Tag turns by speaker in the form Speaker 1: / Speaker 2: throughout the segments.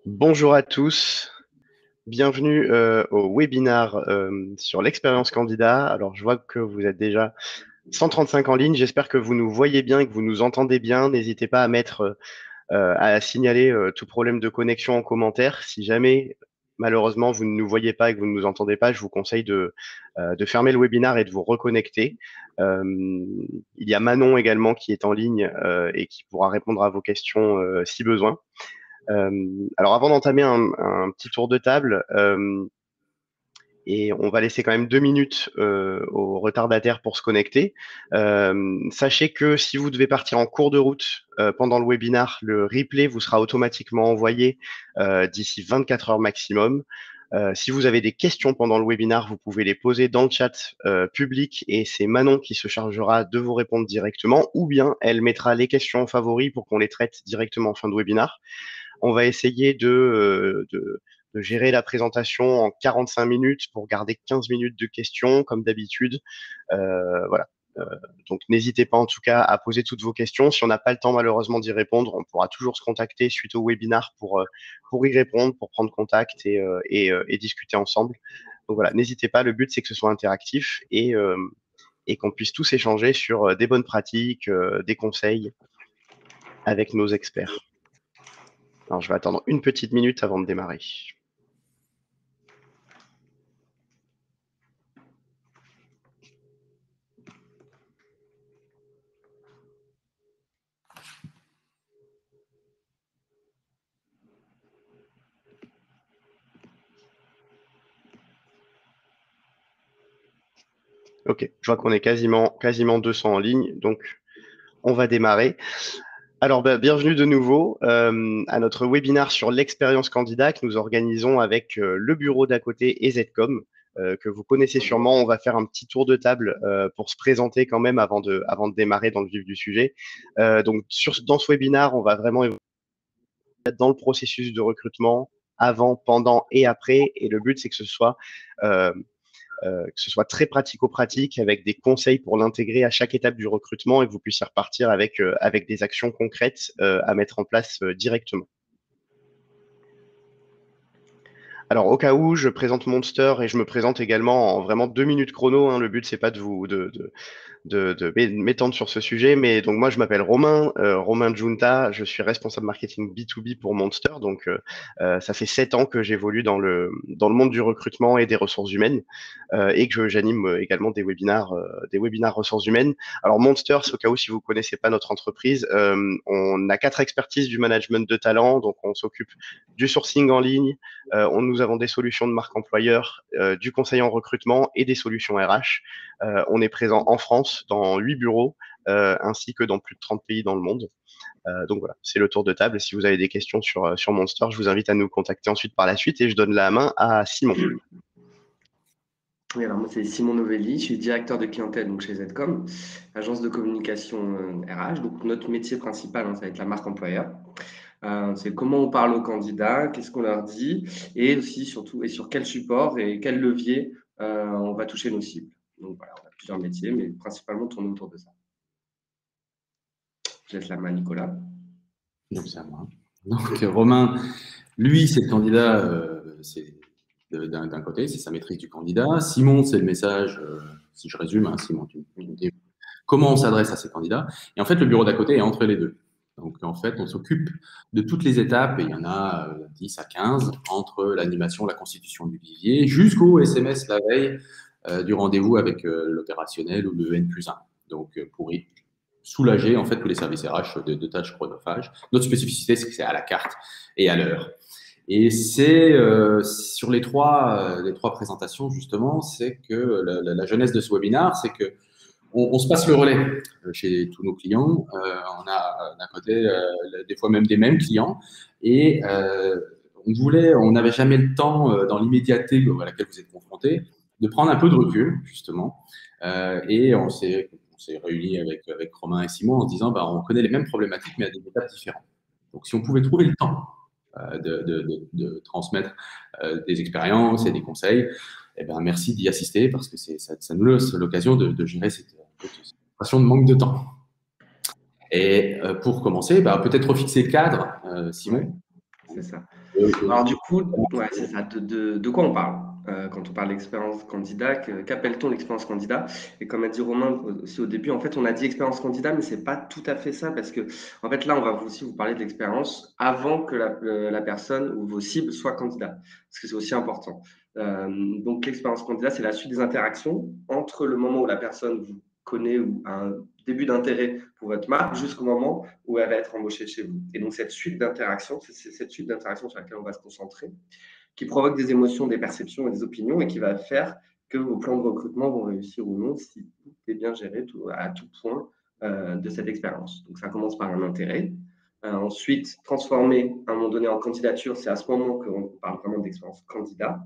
Speaker 1: Bonjour à tous, bienvenue au webinar sur l'expérience candidat. Alors, je vois que vous êtes déjà 135 en ligne. J'espère que vous nous voyez bien et que vous nous entendez bien. N'hésitez pas à à signaler tout problème de connexion en commentaire. Si jamais, malheureusement, vous ne nous voyez pas et que vous ne nous entendez pas, je vous conseille de fermer le webinar et de vous reconnecter. Euh, il y a Manon également qui est en ligne et qui pourra répondre à vos questions si besoin. Alors avant d'entamer un petit tour de table, et on va laisser quand même 2 minutes aux retardataires pour se connecter. Sachez que si vous devez partir en cours de route pendant le webinar, le replay vous sera automatiquement envoyé d'ici 24 heures maximum. Si vous avez des questions pendant le webinar, vous pouvez les poser dans le chat public et c'est Manon qui se chargera de vous répondre directement, ou bien elle mettra les questions en favoris pour qu'on les traite directement en fin de webinar. On va essayer de gérer la présentation en 45 minutes pour garder 15 minutes de questions, comme d'habitude. Voilà. Euh, donc, n'hésitez pas en tout cas à poser toutes vos questions. Si on n'a pas le temps malheureusement d'y répondre, on pourra toujours se contacter suite au webinar pour y répondre, pour prendre contact et discuter ensemble. Donc voilà, n'hésitez pas. Le but, c'est que ce soit interactif et qu'on puisse tous échanger sur des bonnes pratiques, des conseils avec nos experts. Alors, je vais attendre une petite minute avant de démarrer. Ok, je vois qu'on est quasiment 200 en ligne, donc on va démarrer. Alors, bienvenue de nouveau à notre webinaire sur l'expérience candidat que nous organisons avec le bureau d'à côté et Zcom, que vous connaissez sûrement. On va faire un petit tour de table pour se présenter quand même avant de démarrer dans le vif du sujet. Dans ce webinaire, on va vraiment évoluer dans le processus de recrutement, avant, pendant et après. Et le but, c'est euh, que ce soit très pratico-pratique avec des conseils pour l'intégrer à chaque étape du recrutement et que vous puissiez repartir avec des actions concrètes à mettre en place directement. Alors, au cas où, je présente Monster et je me présente également en vraiment 2 minutes chrono. Hein. Le but, c'est pas de m'étendre sur ce sujet. Mais donc moi, je m'appelle Romain, Romain Giunta. Je suis responsable marketing B2B pour Monster. Ça fait 7 ans que j'évolue dans le monde du recrutement et des ressources humaines et que j'anime également des webinars ressources humaines. Alors Monster, c'est au cas où si vous connaissez pas notre entreprise, on a 4 expertises du management de talent. Donc on s'occupe du sourcing en ligne, nous avons des solutions de marque employeur, du conseil en recrutement et des solutions RH. On est présent en France dans 8 bureaux ainsi que dans plus de 30 pays dans le monde. Donc voilà, c'est le tour de table. Si vous avez des questions sur Monster, je vous invite à nous contacter ensuite par la suite et je donne la main à Simon.
Speaker 2: Oui, alors moi, c'est Simon Novelli, je suis directeur de clientèle donc chez Zcom, agence de communication RH. Donc, notre métier principal, hein, ça va être la marque employeur. C'est comment on parle aux candidats, qu'est-ce qu'on leur dit, et aussi, surtout, et sur quel support et quel levier on va toucher nos cibles. Donc, voilà, on a plusieurs métiers, mais principalement tourner autour de ça. Je laisse la main à Nicolas.
Speaker 3: Donc, c'est à moi. Donc, Romain, lui, c'est le candidat, c'est d'un côté, c'est sa maîtrise du candidat. Simon, c'est le message, si je résume, hein, Simon, tu me dis comment on s'adresse à ces candidats. Et en fait, le bureau d'à côté est entre les deux. Donc, en fait, on s'occupe de toutes les étapes, et il y en a 10 à 15, entre l'animation, la constitution du vivier, jusqu'au SMS la veille du rendez-vous avec l'opérationnel ou le N+1. Donc, pour soulager en fait tous les services RH de tâches chronophages. Notre spécificité, c'est que c'est à la carte et à l'heure. Et c'est sur les trois présentations justement, c'est que la jeunesse de ce webinaire, c'est que on se passe le relais chez tous nos clients. On a d'un côté des fois même des mêmes clients et on n'avait jamais le temps dans l'immédiateté à laquelle vous êtes confrontés de prendre un peu de recul justement et on s'est réunis avec Romain et Simon en se disant on connaît les mêmes problématiques mais à des étapes différentes. Donc si on pouvait trouver le temps de transmettre des expériences et des conseils, eh ben, merci d'y assister parce que ça nous laisse l'occasion de gérer cette situation de manque de temps. Et pour commencer, peut-être refixer le cadre, Simon.
Speaker 2: C'est ça.
Speaker 3: Euh,
Speaker 2: Alors du coup, ouais, c'est ça. De quoi on parle quand on parle d'expérience candidat? Qu'appelle-t-on l'expérience candidat? Et comme a dit Romain aussi au début, en fait, on a dit expérience candidat, mais c'est pas tout à fait ça parce que en fait là, on va aussi vous parler de l'expérience avant que la personne ou vos cibles soient candidats, parce que c'est aussi important. Donc l'expérience candidat, c'est la suite des interactions entre le moment où la personne vous connaît ou a un début d'intérêt pour votre marque jusqu'au moment où elle va être embauchée chez vous. Et donc cette suite d'interactions, c'est cette suite d'interactions sur laquelle on va se concentrer, qui provoque des émotions, des perceptions et des opinions et qui va faire que vos plans de recrutement vont réussir ou non si tout est bien géré à tout point de cette expérience. Donc ça commence par un intérêt. Ensuite, transformer à un moment donné en candidature, c'est à ce moment qu'on parle vraiment d'expérience candidat.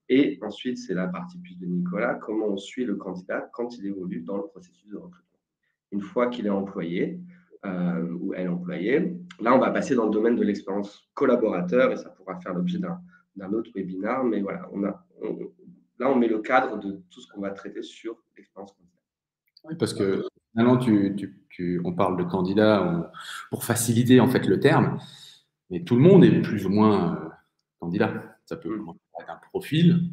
Speaker 2: Et ensuite, c'est la partie plus de Nicolas, comment on suit le candidat quand il évolue dans le processus de recrutement. Une fois qu'il est employé ou elle est employée, là, on va passer dans le domaine de l'expérience collaborateur et ça pourra faire l'objet d'un autre webinaire. Mais voilà, là, on met le cadre de tout ce qu'on va traiter sur l'expérience candidat.
Speaker 3: Oui, parce que finalement, on parle de candidat pour faciliter en fait le terme, mais tout le monde est plus ou moins candidat. Ça peut commencer par un profil,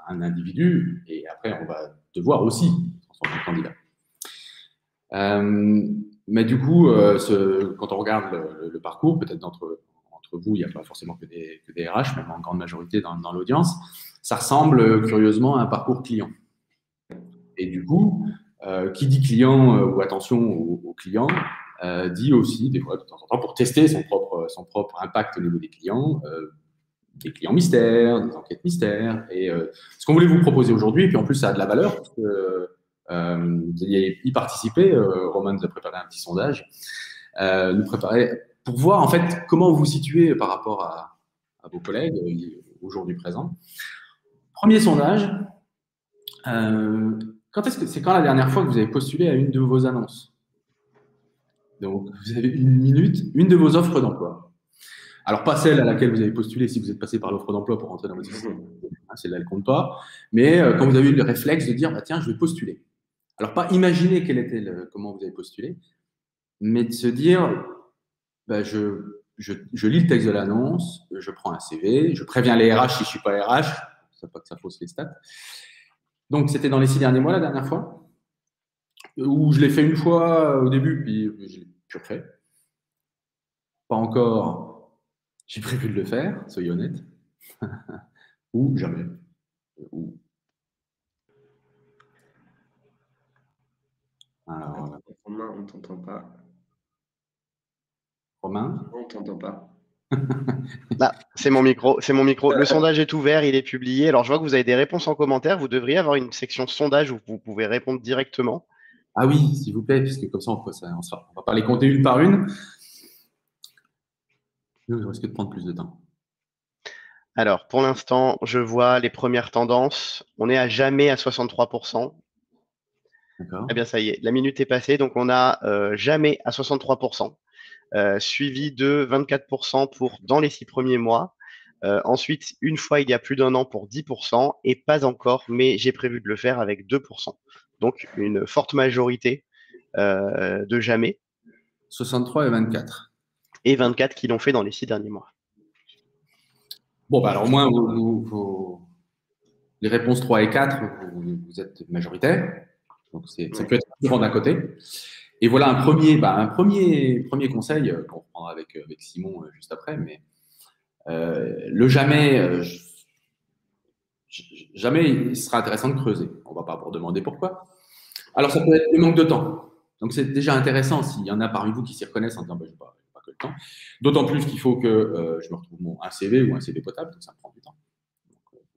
Speaker 3: un individu, et après, on va devoir aussi transformer en candidat. Mais du coup, quand on regarde le parcours, peut-être entre vous, il n'y a pas forcément que des RH, même en grande majorité dans l'audience, ça ressemble curieusement à un parcours client. Et du coup, qui dit client ou attention aux clients, dit aussi, des fois, de temps en temps, pour tester son propre impact au niveau des clients mystères, des enquêtes mystères. Et ce qu'on voulait vous proposer aujourd'hui, et puis en plus, ça a de la valeur, parce que vous alliez y participer. Romain nous a préparé un petit sondage, pour voir en fait comment vous vous situez par rapport à vos collègues au jour du présent. Premier sondage. C'est quand la dernière fois que vous avez postulé à une de vos annonces? Donc, vous avez une minute, une de vos offres d'emploi. Alors, pas celle à laquelle vous avez postulé si vous êtes passé par l'offre d'emploi pour rentrer dans votre système. Celle-là, elle ne compte pas. Mais quand vous avez eu le réflexe de dire, bah, tiens, je vais postuler. Alors, pas imaginer comment vous avez postulé, mais de se dire, bah, je lis le texte de l'annonce, je prends un CV, je préviens les RH si je ne suis pas RH, ça pas que ça fausse les stats. Donc, c'était dans les 6 derniers mois la dernière fois, où je l'ai fait une fois au début, puis je l'ai plus refait. Pas encore, j'ai prévu de le faire, soyez honnête. Ou jamais. Alors,
Speaker 2: Romain, on ne t'entend pas.
Speaker 3: Romain?
Speaker 2: On ne t'entend pas.
Speaker 1: Là, c'est mon micro. Le sondage est ouvert, il est publié. Alors, je vois que vous avez des réponses en commentaire. Vous devriez avoir une section sondage où vous pouvez répondre directement.
Speaker 3: Ah oui, s'il vous plaît, puisque comme ça, on va pas les compter une par une. Je risque de prendre plus de temps.
Speaker 1: Alors, pour l'instant, je vois les premières tendances. On est à jamais à 63%.
Speaker 3: D'accord.
Speaker 1: Eh bien, ça y est, la minute est passée. Donc, on a jamais à 63%, suivi de 24% pour dans les 6 premiers mois. Ensuite, une fois il y a plus d'1 an pour 10%, et pas encore, mais j'ai prévu de le faire avec 2%. Donc, une forte majorité de jamais.
Speaker 3: 63 et 24.
Speaker 1: Et 24 qui l'ont fait dans les 6 derniers mois.
Speaker 3: Bon, bah alors au moins, les réponses 3 et 4, vous êtes majoritaire. Donc, ça peut être différent d'un côté. Et voilà un premier conseil qu'on reprendra avec Simon juste après. Mais le jamais, jamais, il sera intéressant de creuser. On ne va pas vous demander pourquoi. Alors, ça peut être le manque de temps. Donc, c'est déjà intéressant s'il y en a parmi vous qui s'y reconnaissent en disant bah, je n'ai pas que le temps. D'autant plus qu'il faut que je me retrouve un CV ou un CV potable, donc ça me prend du temps.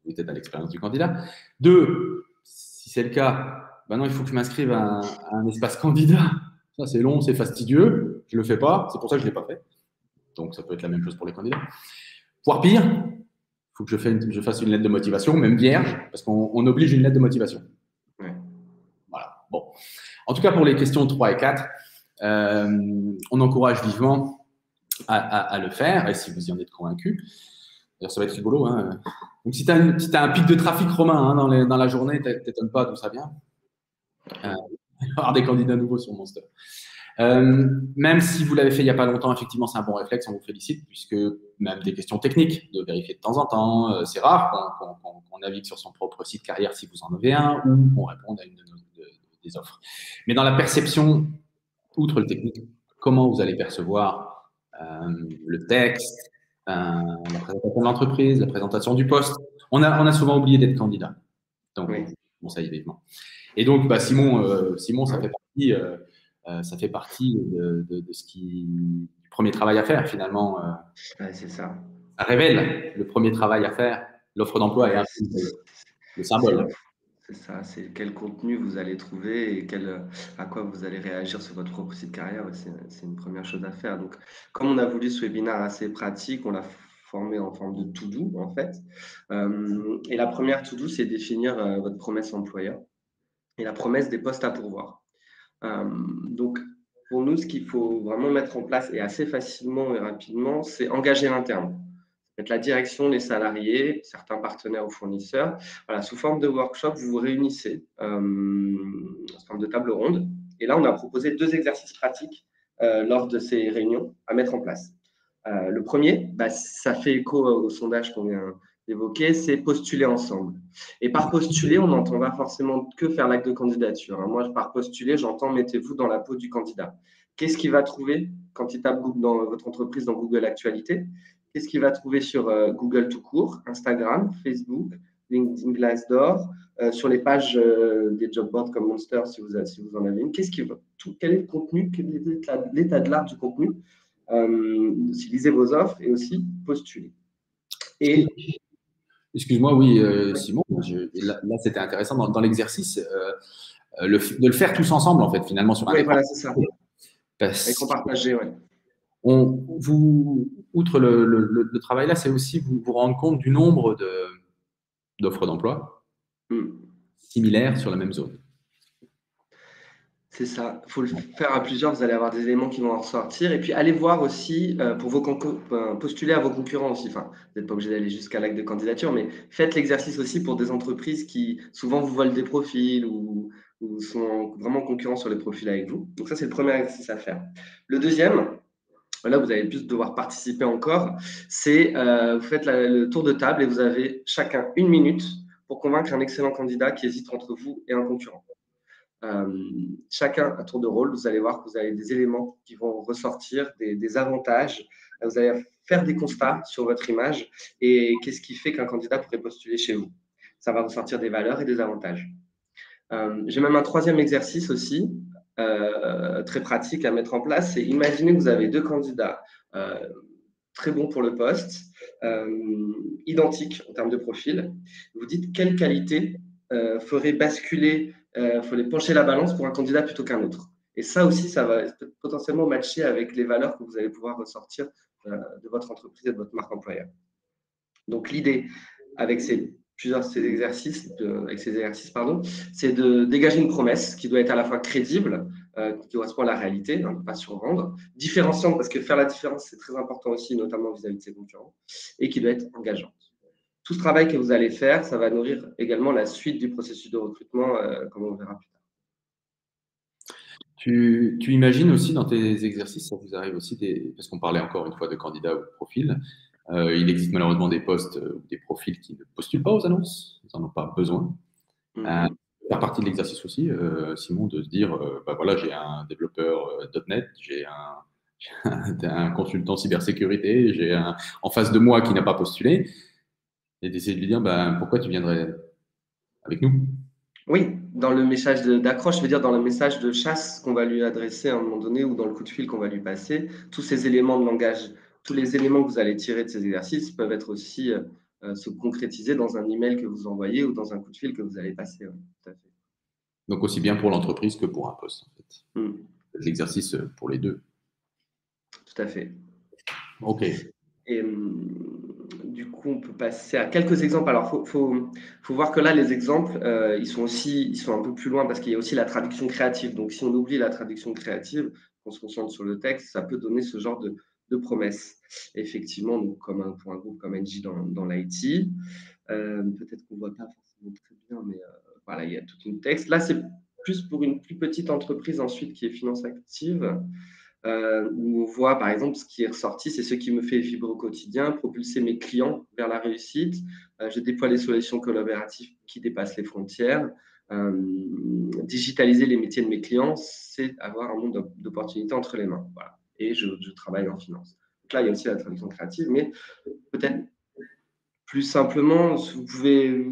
Speaker 3: Vous êtes à l'expérience du candidat. 2, si c'est le cas, non, il faut que je m'inscrive à un espace candidat. Ça, c'est long, c'est fastidieux. Je ne le fais pas. C'est pour ça que je ne l'ai pas fait. Donc, ça peut être la même chose pour les candidats. Voire pire, il faut que je fasse une lettre de motivation, même vierge, parce qu'on oblige une lettre de motivation.
Speaker 2: Ouais.
Speaker 3: Voilà. Bon. En tout cas, pour les questions 3 et 4, on encourage vivement à le faire, et si vous y en êtes convaincus. D'ailleurs, ça va être rigolo. Hein. Donc, si tu as un pic de trafic, Romain, dans la journée, t'étonnes pas d'où ça vient. Il va y avoir des candidats nouveaux sur Monster. Même si vous l'avez fait il n'y a pas longtemps, effectivement, c'est un bon réflexe, on vous félicite, puisque même des questions techniques, de vérifier de temps en temps, c'est rare qu'on navigue sur son propre site carrière si vous en avez un, ou qu'on réponde à une des offres. Mais dans la perception, outre le technique, comment vous allez percevoir le texte, la présentation de l'entreprise, la présentation du poste. On a souvent oublié d'être candidat. Donc,
Speaker 2: Oui.
Speaker 3: bon, ça évidemment. Et donc, bah, Simon, ça fait partie de ce du premier travail à faire finalement.
Speaker 2: Ouais, c'est ça.
Speaker 3: Ça révèle le premier travail à faire. L'offre d'emploi est le symbole.
Speaker 2: C'est ça, c'est quel contenu vous allez trouver et à quoi vous allez réagir sur votre propre site carrière. Ouais, c'est une première chose à faire. Donc, comme on a voulu ce webinaire assez pratique, on l'a formé en forme de to-do en fait. Et la première to-do, c'est définir votre promesse employeur et la promesse des postes à pourvoir. Donc, pour nous, ce qu'il faut vraiment mettre en place et assez facilement et rapidement, c'est engager l'interne. Être la direction, les salariés, certains partenaires ou fournisseurs. Voilà, sous forme de workshop, vous vous réunissez sous forme de table ronde. Et là, on a proposé 2 exercices pratiques lors de ces réunions à mettre en place. Le premier, ça fait écho au sondage qu'on vient d'évoquer, c'est postuler ensemble. Et par postuler, on n'entend pas forcément que faire l'acte de candidature. Moi, par postuler, j'entends mettez-vous dans la peau du candidat. Qu'est-ce qu'il va trouver quand il tape dans votre entreprise dans Google Actualité? Qu'est-ce qu'il va trouver sur Google tout court, Instagram, Facebook, LinkedIn, Glassdoor, sur les pages des job boards comme Monster si vous en avez une? Quel est le contenu? Quel est l'état de l'art du contenu? Lisez vos offres et aussi postulez. Et
Speaker 3: excuse-moi, oui, Simon, là c'était intéressant dans l'exercice de le faire tous ensemble, en fait, finalement, sur un
Speaker 2: oui,
Speaker 3: écran.
Speaker 2: voilà, c'est ça.
Speaker 3: Parce
Speaker 2: Écran partagé, ouais.
Speaker 3: outre le travail là, c'est aussi vous rendre compte du nombre d'offres d'emploi similaires sur la même zone.
Speaker 2: C'est ça. Il faut le faire à plusieurs. Vous allez avoir des éléments qui vont en ressortir. Et puis, allez voir aussi pour postuler à vos concurrents aussi. Enfin, vous n'êtes pas obligé d'aller jusqu'à l'acte de candidature, mais faites l'exercice aussi pour des entreprises qui souvent vous volent des profils ou sont vraiment concurrents sur les profils avec vous. Donc ça, c'est le premier exercice à faire. Le deuxième, là, vous allez plus devoir participer encore, c'est vous faites le tour de table et vous avez chacun 1 minute pour convaincre un excellent candidat qui hésite entre vous et un concurrent. Chacun à tour de rôle, vous allez voir que vous avez des éléments qui vont ressortir, des avantages. Vous allez faire des constats sur votre image et qu'est-ce qui fait qu'un candidat pourrait postuler chez vous. Ça va ressortir des valeurs et des avantages. J'ai même un troisième exercice aussi, très pratique à mettre en place. C'est imaginez que vous avez 2 candidats très bons pour le poste, identiques en termes de profil. Vous dites quelle qualité ferait basculer, ferait pencher la balance pour un candidat plutôt qu'un autre. Et ça aussi, ça va potentiellement matcher avec les valeurs que vous allez pouvoir ressortir de votre entreprise et de votre marque employeur. Donc l'idée avec ces exercices, c'est de dégager une promesse qui doit être à la fois crédible, qui correspond à la réalité, ne pas survendre, différenciante, parce que faire la différence, c'est très important aussi, notamment vis-à-vis de ses concurrents, et qui doit être engageante. Tout ce travail que vous allez faire, ça va nourrir également la suite du processus de recrutement, comme on verra plus tard.
Speaker 3: Tu imagines aussi dans tes exercices, ça vous arrive aussi, parce qu'on parlait encore une fois de candidats ou de profils, il existe malheureusement des postes ou des profils qui ne postulent pas aux annonces, ils n'en ont pas besoin. Faire partie de l'exercice aussi, Simon, de se dire, voilà, j'ai un développeur .NET, j'ai un consultant cybersécurité, j'ai en face de moi qui n'a pas postulé, et d'essayer de lui dire, pourquoi tu viendrais avec nous?
Speaker 2: Oui, dans le message d'accroche, je veux dire dans le message de chasse qu'on va lui adresser à un moment donné ou dans le coup de fil qu'on va lui passer, tous ces éléments de langage, tous les éléments que vous allez tirer de ces exercices peuvent être aussi se concrétiser dans un email que vous envoyez ou dans un coup de fil que vous allez passer. Oui, tout à fait.
Speaker 3: Donc aussi bien pour l'entreprise que pour un poste, en fait. L'exercice pour les deux.
Speaker 2: Tout à fait.
Speaker 3: OK.
Speaker 2: Et du coup, on peut passer à quelques exemples. Alors, faut voir que là, les exemples, ils sont un peu plus loin parce qu'il y a aussi la traduction créative. Donc, si on oublie la traduction créative, qu'on se concentre sur le texte, ça peut donner ce genre de promesses. Effectivement, donc, pour un groupe comme NJ dans l'IT, peut-être qu'on ne voit pas forcément très bien, mais voilà, il y a tout un texte. Là, c'est plus pour une plus petite entreprise ensuite qui est finance active, où on voit par exemple ce qui est ressorti, c'est ce qui me fait vibrer au quotidien, propulser mes clients vers la réussite. Je déploie les solutions collaboratives qui dépassent les frontières. Digitaliser les métiers de mes clients, c'est avoir un monde d'opportunités entre les mains. Voilà. Et je travaille en finance. Donc là, il y a aussi la traduction créative, mais peut-être plus simplement, vous pouvez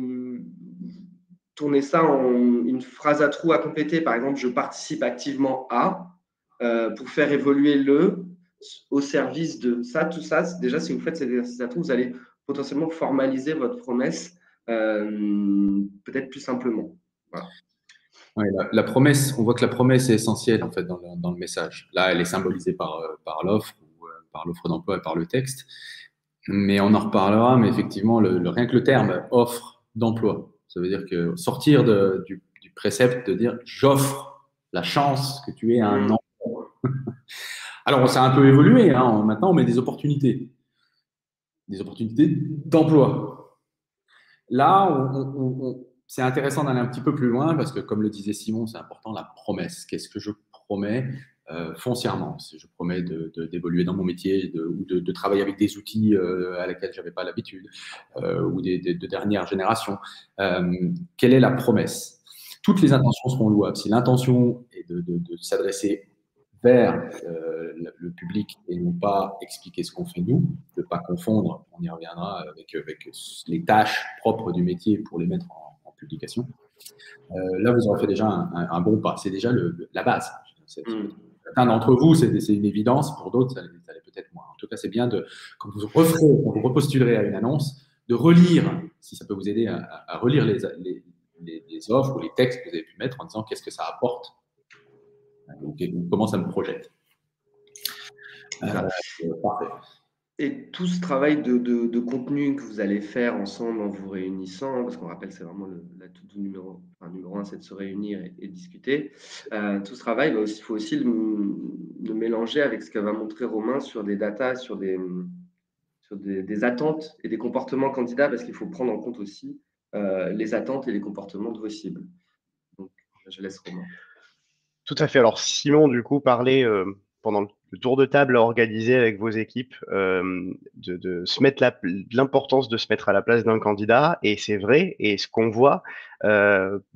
Speaker 2: tourner ça en une phrase à trous à compléter. Par exemple, je participe activement à, pour faire évoluer le au service de ça, tout ça. Déjà, si vous faites cet exercice à trous, vous allez potentiellement formaliser votre promesse peut-être plus simplement. Voilà.
Speaker 3: Ouais, la promesse, on voit que la promesse est essentielle en fait dans le message. Là, elle est symbolisée par l'offre ou par l'offre d'emploi et par le texte. Mais on en reparlera. Mais effectivement, rien que le terme offre d'emploi, ça veut dire que sortir du précepte de dire j'offre la chance que tu aies un emploi. Alors, ça a un peu évolué. Hein. Maintenant, on met des opportunités d'emploi. Là, c'est intéressant d'aller un petit peu plus loin parce que, comme le disait Simon, c'est important la promesse. Qu'est-ce que je promets foncièrement? Si je promets d'évoluer dans mon métier ou de travailler avec des outils à lesquels je n'avais pas l'habitude ou de dernière génération, quelle est la promesse? Toutes les intentions seront louables. Si l'intention est de s'adresser vers le public et non pas expliquer ce qu'on fait nous, de ne pas confondre, on y reviendra avec les tâches propres du métier pour les mettre en publication. Là, vous aurez fait déjà un bon pas. C'est déjà la base. Certains d'entre vous, c'est une évidence. Pour d'autres, ça l'est peut-être moins. En tout cas, c'est bien quand vous repostulerez à une annonce, de relire, si ça peut vous aider à relire les offres ou les textes que vous avez pu mettre en disant qu'est-ce que ça apporte. Comment ça me projette.
Speaker 2: Parfait. Et tout ce travail de contenu que vous allez faire ensemble en vous réunissant, parce qu'on rappelle, c'est vraiment l'atout du numéro 1, c'est de se réunir et discuter. Tout ce travail, il faut aussi le mélanger avec ce que va montrer Romain sur des datas, sur des attentes et des comportements candidats, parce qu'il faut prendre en compte aussi les attentes et les comportements de vos cibles. Donc, je laisse Romain.
Speaker 1: Tout à fait. Alors, Simon, du coup, parlait pendant le tour de table organisé avec vos équipes de se mettre l'importance de se mettre à la place d'un candidat. Et c'est vrai. Et ce qu'on voit de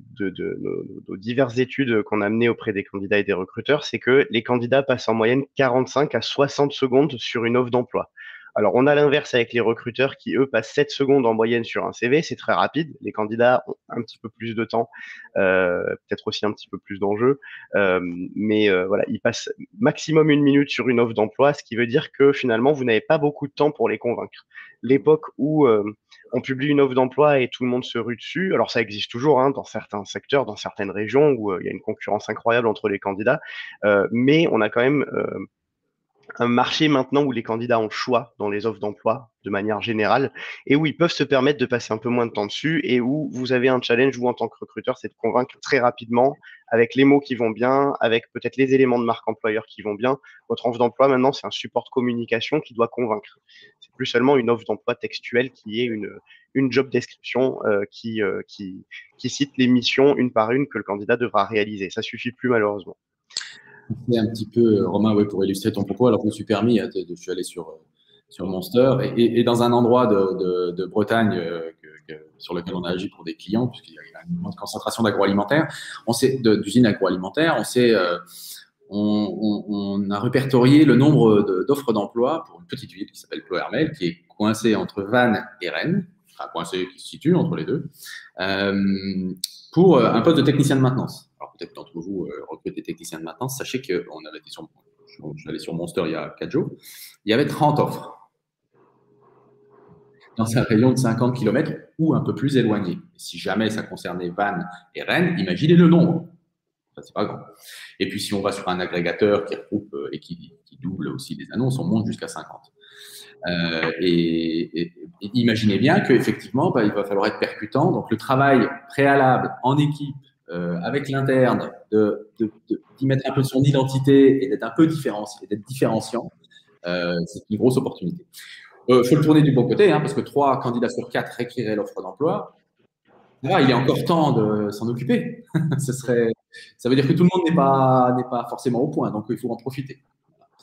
Speaker 1: nos diverses études qu'on a menées auprès des candidats et des recruteurs, c'est que les candidats passent en moyenne 45 à 60 secondes sur une offre d'emploi. Alors, on a l'inverse avec les recruteurs qui, eux, passent 7 secondes en moyenne sur un CV. C'est très rapide. Les candidats ont un petit peu plus de temps, peut-être aussi un petit peu plus d'enjeux. Mais voilà, ils passent maximum 1 minute sur une offre d'emploi, ce qui veut dire que finalement, vous n'avez pas beaucoup de temps pour les convaincre. L'époque où on publie une offre d'emploi et tout le monde se rue dessus, alors ça existe toujours hein, dans certains secteurs, dans certaines régions où il y a une concurrence incroyable entre les candidats, mais on a quand même un marché maintenant où les candidats ont le choix dans les offres d'emploi de manière générale et où ils peuvent se permettre de passer un peu moins de temps dessus et où vous avez un challenge, vous en tant que recruteur, c'est de convaincre très rapidement avec les mots qui vont bien, avec peut-être les éléments de marque employeur qui vont bien. Votre offre d'emploi maintenant, c'est un support de communication qui doit convaincre. C'est plus seulement une offre d'emploi textuelle qui est une job description qui cite les missions une par une que le candidat devra réaliser. Ça suffit plus malheureusement.
Speaker 3: Un petit peu, Romain, ouais, pour illustrer ton propos, alors je me suis permis, je suis allé sur Monster et dans un endroit de Bretagne sur lequel on a agi pour des clients, puisqu'il y a une grande concentration d'agroalimentaire, d'usines agroalimentaires, on a répertorié le nombre d'offres d'emploi pour une petite ville qui s'appelle Ploërmel, qui est coincée entre Vannes et Rennes, enfin coincée qui se situe entre les deux, pour un poste de technicien de maintenance. Alors peut-être d'entre vous recrutez des techniciens de maintenance, sachez que je suis allé sur Monster il y a 4 jours, il y avait 30 offres dans un rayon de 50 km ou un peu plus éloigné. Si jamais ça concernait Vannes et Rennes, imaginez le nombre. Ça, c'est pas grand. Et puis si on va sur un agrégateur qui regroupe et qui double aussi les annonces, on monte jusqu'à 50. Et imaginez bien qu'effectivement, il va falloir être percutant. Donc le travail préalable en équipe, avec l'interne, d'y mettre un peu de son identité et d'être un peu différencié, d'être différenciant, c'est une grosse opportunité. Faut le tourner du bon côté, hein, parce que 3 candidats sur 4 écriraient l'offre d'emploi. Là, il est encore temps de s'en occuper. Ce serait Ça veut dire que tout le monde n'est pas forcément au point, donc il faut en profiter.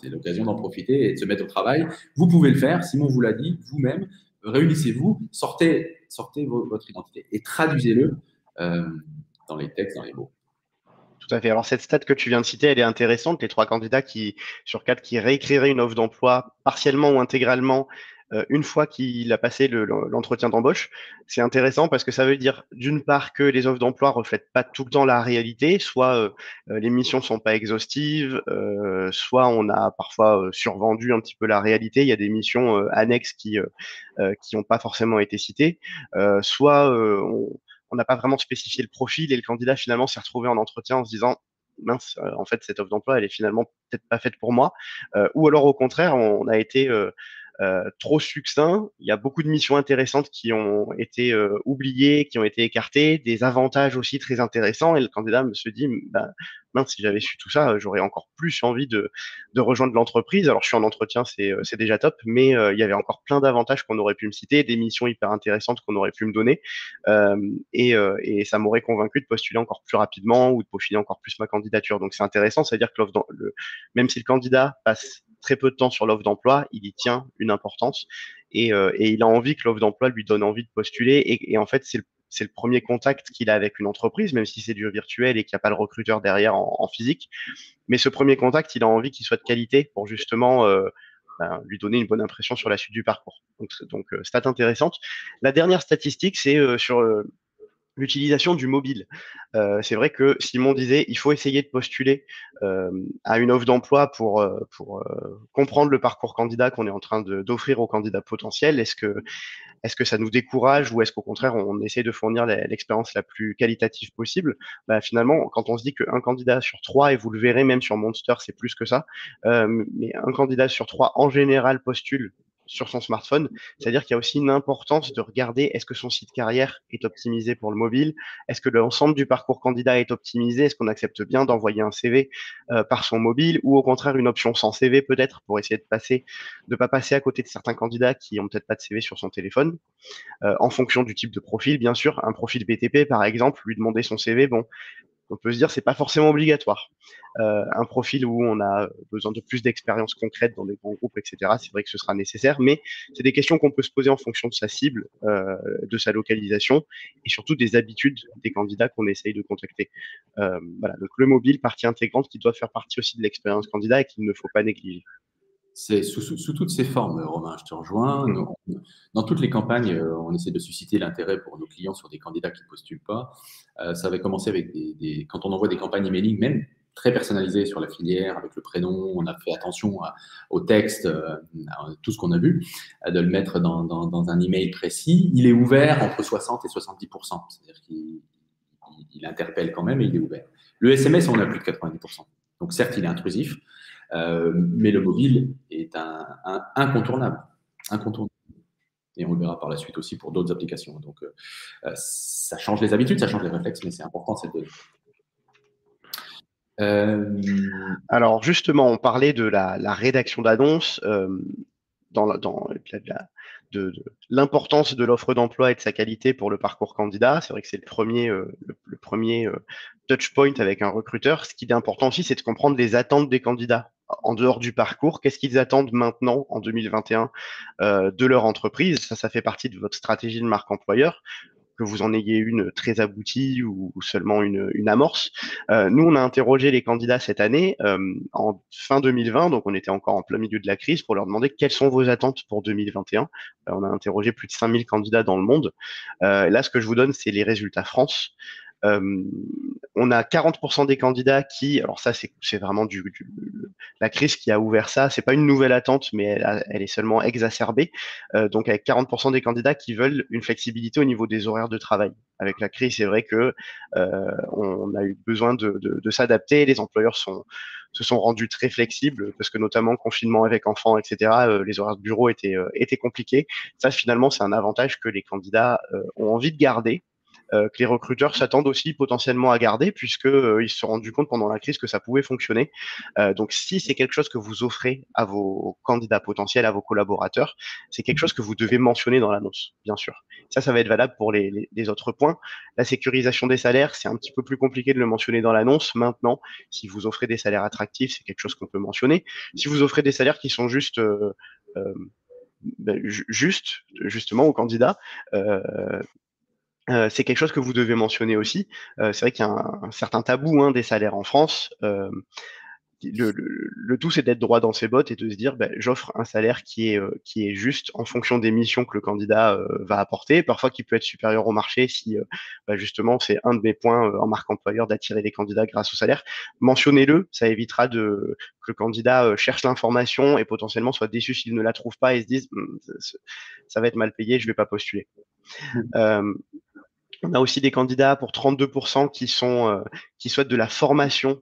Speaker 3: C'est l'occasion d'en profiter et de se mettre au travail. Vous pouvez le faire, Simon vous l'a dit, vous-même, réunissez-vous, sortez votre identité et traduisez-le dans les textes, dans les mots.
Speaker 1: Tout à fait. Alors, cette stat que tu viens de citer, elle est intéressante. Les 3 candidats sur 4 qui réécriraient une offre d'emploi partiellement ou intégralement une fois qu'il a passé l'entretien d'embauche. C'est intéressant parce que ça veut dire, d'une part, que les offres d'emploi reflètent pas tout le temps la réalité, soit les missions sont pas exhaustives, soit on a parfois survendu un petit peu la réalité. Il y a des missions annexes qui n'ont pas forcément été citées, soit on n'a pas vraiment spécifié le profil et le candidat finalement s'est retrouvé en entretien en se disant mince, en fait cette offre d'emploi elle est finalement peut-être pas faite pour moi, ou alors au contraire on a été trop succinct. Il y a beaucoup de missions intéressantes qui ont été oubliées, qui ont été écartées, des avantages aussi très intéressants. Et le candidat se dit, bah, mince, si j'avais su tout ça, j'aurais encore plus envie de rejoindre l'entreprise. Alors, je suis en entretien, c'est déjà top, mais il y avait encore plein d'avantages qu'on aurait pu me citer, des missions hyper intéressantes qu'on aurait pu me donner. Et ça m'aurait convaincu de postuler encore plus rapidement ou de peaufiner encore plus ma candidature. Donc, c'est intéressant, c'est-à-dire que même si le candidat passe très peu de temps sur l'offre d'emploi, il y tient une importance et il a envie que l'offre d'emploi lui donne envie de postuler. Et en fait, c'est le premier contact qu'il a avec une entreprise, même si c'est du virtuel et qu'il n'y a pas le recruteur derrière en physique. Mais ce premier contact, il a envie qu'il soit de qualité pour justement lui donner une bonne impression sur la suite du parcours. Donc stat intéressante. La dernière statistique, c'est sur l'utilisation du mobile. C'est vrai que Simon disait il faut essayer de postuler à une offre d'emploi pour comprendre le parcours candidat qu'on est en train d'offrir aux candidats potentiels. Est-ce que ça nous décourage ou est-ce qu'au contraire on essaie de fournir l'expérience la plus qualitative possible? Bah, finalement, quand on se dit qu'un candidat sur 3, et vous le verrez même sur Monster, c'est plus que ça, mais un candidat sur 3 en général postule sur son smartphone, c'est-à-dire qu'il y a aussi une importance de regarder est-ce que son site carrière est optimisé pour le mobile, est-ce que l'ensemble du parcours candidat est optimisé, est-ce qu'on accepte bien d'envoyer un CV par son mobile ou au contraire une option sans CV peut-être pour essayer de pas passer à côté de certains candidats qui ont peut-être pas de CV sur son téléphone, en fonction du type de profil, bien sûr. Un profil BTP, par exemple, lui demander son CV, bon, on peut se dire c'est pas forcément obligatoire. Un profil où on a besoin de plus d'expérience concrète dans des grands groupes, etc., c'est vrai que ce sera nécessaire, mais c'est des questions qu'on peut se poser en fonction de sa cible, de sa localisation et surtout des habitudes des candidats qu'on essaye de contacter. Voilà, donc le mobile, partie intégrante qui doit faire partie aussi de l'expérience candidat et qu'il ne faut pas négliger.
Speaker 3: C'est sous toutes ces formes, Romain, je te rejoins. Dans toutes les campagnes, on essaie de susciter l'intérêt pour nos clients sur des candidats qui ne postulent pas. Ça va commencer avec quand on envoie des campagnes emailing, même très personnalisées sur la filière, avec le prénom, on a fait attention au texte, à tout ce qu'on a vu, de le mettre dans un email précis. Il est ouvert entre 60 et 70%. C'est-à-dire qu'il interpelle quand même et il est ouvert. Le SMS, on a plus de 90%. Donc certes, il est intrusif, mais le mobile est un incontournable. Et on le verra par la suite aussi pour d'autres applications. Donc, ça change les habitudes, ça change les réflexes, mais c'est important cette donnée.
Speaker 1: Alors justement, on parlait de la rédaction d'annonces, de l'importance de l'offre d'emploi et de sa qualité pour le parcours candidat. C'est vrai que c'est le premier touch point avec un recruteur. Ce qui est important aussi, c'est de comprendre les attentes des candidats en dehors du parcours. Qu'est-ce qu'ils attendent maintenant, en 2021, de leur entreprise? Ça fait partie de votre stratégie de marque employeur, que vous en ayez une très aboutie ou seulement une amorce. Nous, on a interrogé les candidats cette année, en fin 2020, donc on était encore en plein milieu de la crise, pour leur demander quelles sont vos attentes pour 2021. On a interrogé plus de 5000 candidats dans le monde. Là, ce que je vous donne, c'est les résultats France. On a 40% des candidats qui, alors ça c'est vraiment la crise qui a ouvert ça, c'est pas une nouvelle attente, mais elle est seulement exacerbée. Donc avec 40% des candidats qui veulent une flexibilité au niveau des horaires de travail. Avec la crise, c'est vrai que on a eu besoin de s'adapter. Les employeurs se sont rendus très flexibles parce que notamment confinement avec enfants, etc., les horaires de bureau étaient compliqués. Ça, finalement, c'est un avantage que les candidats ont envie de garder. que les recruteurs s'attendent aussi potentiellement à garder, puisque ils se sont rendus compte pendant la crise que ça pouvait fonctionner. Donc, si c'est quelque chose que vous offrez à vos candidats potentiels, à vos collaborateurs, c'est quelque chose que vous devez mentionner dans l'annonce, bien sûr. Ça va être valable pour les autres points. La sécurisation des salaires, c'est un petit peu plus compliqué de le mentionner dans l'annonce. Maintenant, si vous offrez des salaires attractifs, c'est quelque chose qu'on peut mentionner. Si vous offrez des salaires qui sont euh, justement aux candidats, euh, c'est quelque chose que vous devez mentionner aussi. C'est vrai qu'il y a un certain tabou des salaires en France. Le tout, c'est d'être droit dans ses bottes et de se dire, j'offre un salaire qui est juste en fonction des missions que le candidat va apporter, parfois qui peut être supérieur au marché si justement c'est un de mes points en marque employeur d'attirer les candidats grâce au salaire. Mentionnez-le, ça évitera que le candidat cherche l'information et potentiellement soit déçu s'il ne la trouve pas et se dise, ça va être mal payé, je vais pas postuler. Euh, on a aussi des candidats pour 32% qui souhaitent de la formation